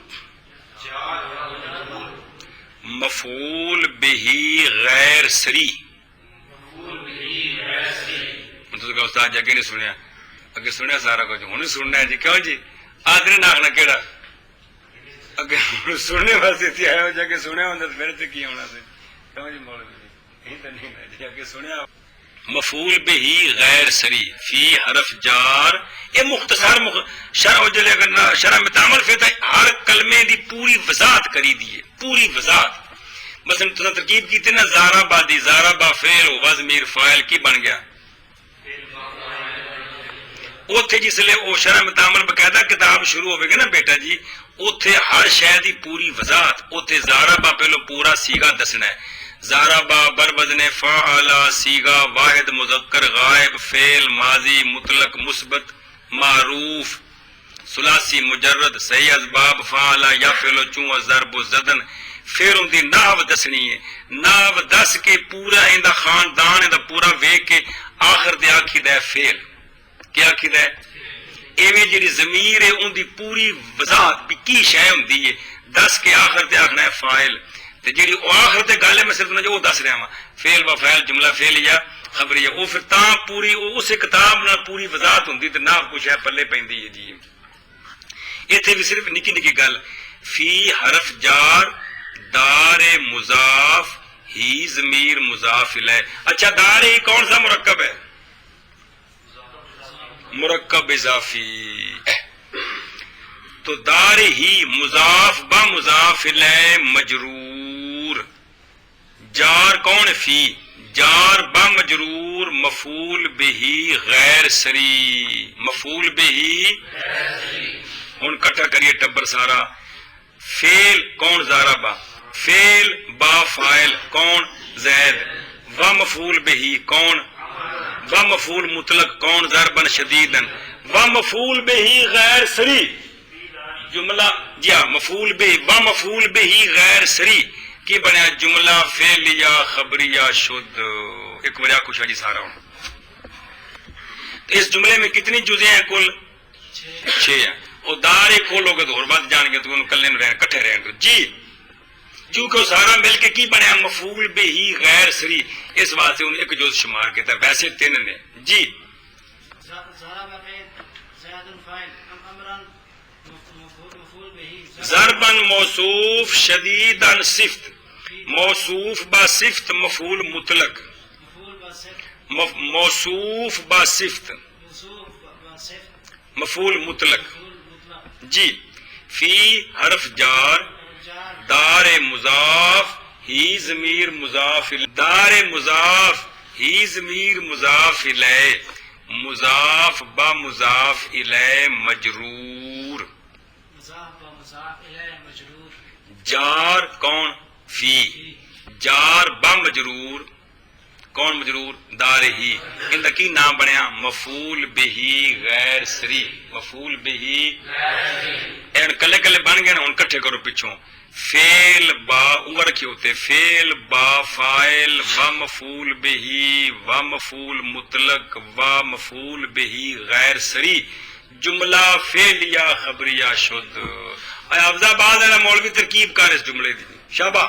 مفعول بہ غیر سری. استاد اگے نہیں سنیا. اگے سنیا سارا کچھ ہوں سننا ہے جی. کیوں جی آدھے نہ آخنا کہڑا اگے سننے واسطے آیا ہو. جا سنیا ہوں پھر تو کی ہونا سی. کیوں جی مولوی تو نہیں جی اگے سنیا. مفعول بہ غیر سری فی حرف جار. یہ مختصر شرح جلے اگر شرح میں تعمل پھر ہر کلمے دی پوری وضاحت کری دیے. پوری وضاحت. مثلا تساں ترکیب کی نا زارا بادی زارا با فعل و ضمیر فاعل کی بن گیا. اوتھے جس لئے او شرح میں تعمل باقاعدہ کتاب شروع ہوئے گا نا بیٹا جی اوتھے ہر شے دی پوری وضاحت. اوتھے زارا با پہلو پورا سیگا دسنا ہے. زارا با بر وزن فاعل سیگا واحد مذکر غائب فعل ماضی مطلق مثبت معروف ثلاثی مجرد صحیح اسباب فاعل یا فعل چوں ضرب زدن. پھر ان دی نحو دسنی ہے. نحو دس کے پورا ایندا خاندان ایندا پورا ویکھ کے آخر دے آکھی دا فعل کیا آکھی دا ایویں جڑی ضمیر ہے ان دی پوری وضاحت بھی کی شے ہوندی ہے. دس کے آخر تے آکھنا ہے فاعل تے جڑی او آخر تے گل ہے میں صرف نہ جو دس رہا ہاں فعل و فاعل جملہ فعلیہ خبریہ. او پھر تاں پوری اس کتاب نال پوری وضاحت ہوندی تے نہ کچھ ہے پلے پیندی ہے جی. ایتھے بھی صرف نکی نکی گل. فی حرف جار دار مضاف ہی ضمیر مضاف الیہ. اچھا دار ہی کون سا مرکب ہے؟ مرکب اضافی. تو دار ہی مضاف با مضاف الیہ مجرور. جار کون فی جار با مجرور مفعول بہ غیر سری. مفعول بہ ہن کٹھا کریے ٹبر سارا. فعل کون زارا با فعل با فاعل کون زید و مفعول بہ کون و مفعول مطلق کون ضربن شدیدن و مفعول بہی غیر سری جملہ جی ہاں مفعول بہی و مفعول بہی غیر سری کی بنیا جملہ فعلیہ خبریہ شد ایک بڑا کچھ جی سارا ہوں اس جملے میں کتنی جزیں ہیں کل 6 ہیں اور دار کھول ہوگا تو اور بات جان گے تو انہوں کلے میں رہنے کٹھے رہنے تو جی چونکہ سارا مل کے کی بنیا مفعول بہی غیر سری اس بات سے انہیں ایک جز شمار کیا تھا ویسے 3 نے جی ضربن موصوف شدیدن صفت موصوف با صفت مفعول مطلق موصوف با صفت مفعول مطلق جی فی حرف جار دار مضاف ہی ضمیر مضاف دار مضاف ہی ضمیر مضاف الیہ مضاف با مضاف الیہ مجرور جار کون فی جار با مجرور کون مجرور دار ہی ان کی نام بنیا مفعول بہی غیر سری مفعول بہی این کلے کلے بن گئے نا ان کٹھے کرو پیچھوں فعل با اوپر رکھے ہوتے فعل با فاعل و مفعول بہی و مفعول مطلق و مفعول بہی غیر سری جملہ فعلیہ خبریہ شد افضا بعض ہے مولوی ترکیب کار اس جملے دی شابہ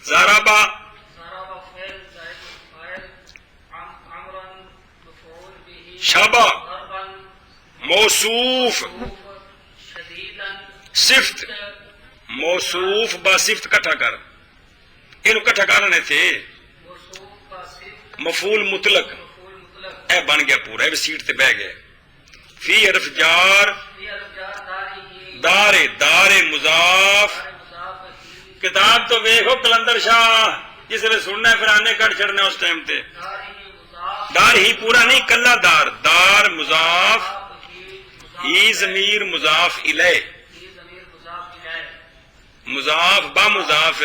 ضربہ شابہ موصوف صفت موصوف با صفت کٹھا کر انہوں کٹھا کرنے تھے مفعول مطلق اے بن گیا پورا اے سیٹ تے بہ گئے فی حرف جار دار دار مضاف کتاب تو ویکھو کلندر شاہ جس نے سننا ہے پھر آنے کٹ چھڑنا اس ٹائم تے دار ہی پورا نہیں کلا دار دار مضاف ہی ضمیر مضاف الیہ مضاف با مضاف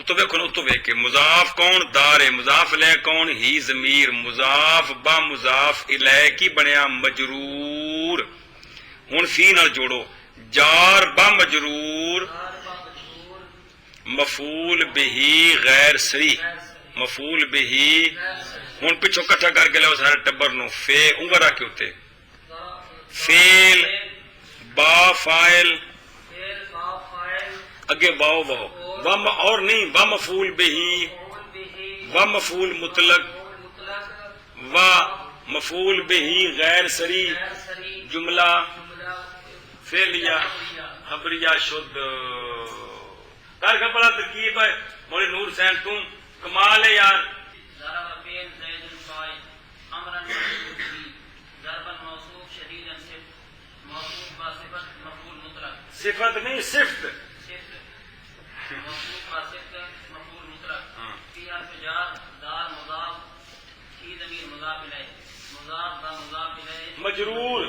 تو ویکھو تو ویکھ مضاف کون دار مضاف الیہ کون ہی ضمیر مضاف با مضاف الیہ کی بنیا مجرور ہن فی نال جوڑو جار با مجرور مفعول بہی غیر سری مفعول بہی ہن پچھو کٹھا کر کے لو سارے ٹبر نو فے اونگا رکھ کے ہوتے فعل با فاعل اگے باؤ باؤ و اور نہیں و مفعول بہی و مفعول مطلق و مفعول بہی غیر سری جملہ فعلیہ خبریہ شد کار کا بڑا ترکیب ہے مولی نور حسین تم کمال ہے یار صفت نہیں صفت مجرور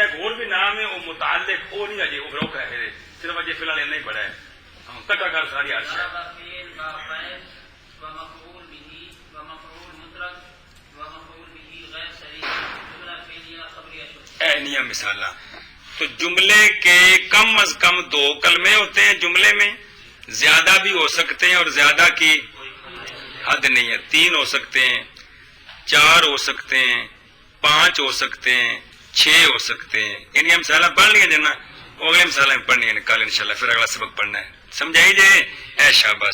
ایک اور بھی نام ہے وہ متعلق وہ نہیں اجے وہ روکا ہے صرف اجے فی الحال نہیں پڑھا ہے کٹا کر ساری اے مثال تو جملے کے کم از کم 2 کلمے ہوتے ہیں جملے میں زیادہ بھی ہو سکتے ہیں اور زیادہ کی حد نہیں ہے 3 ہو سکتے ہیں 4 ہو سکتے ہیں 5 ہو سکتے ہیں 6 ہو سکتے ہیں انہیں ہم سالہ پڑھ لیے جنا اگلے مسالہ میں پڑھنی ہے کل انشاءاللہ پھر اگلا سبق پڑھنا ہے سمجھائی جائے اے شاباش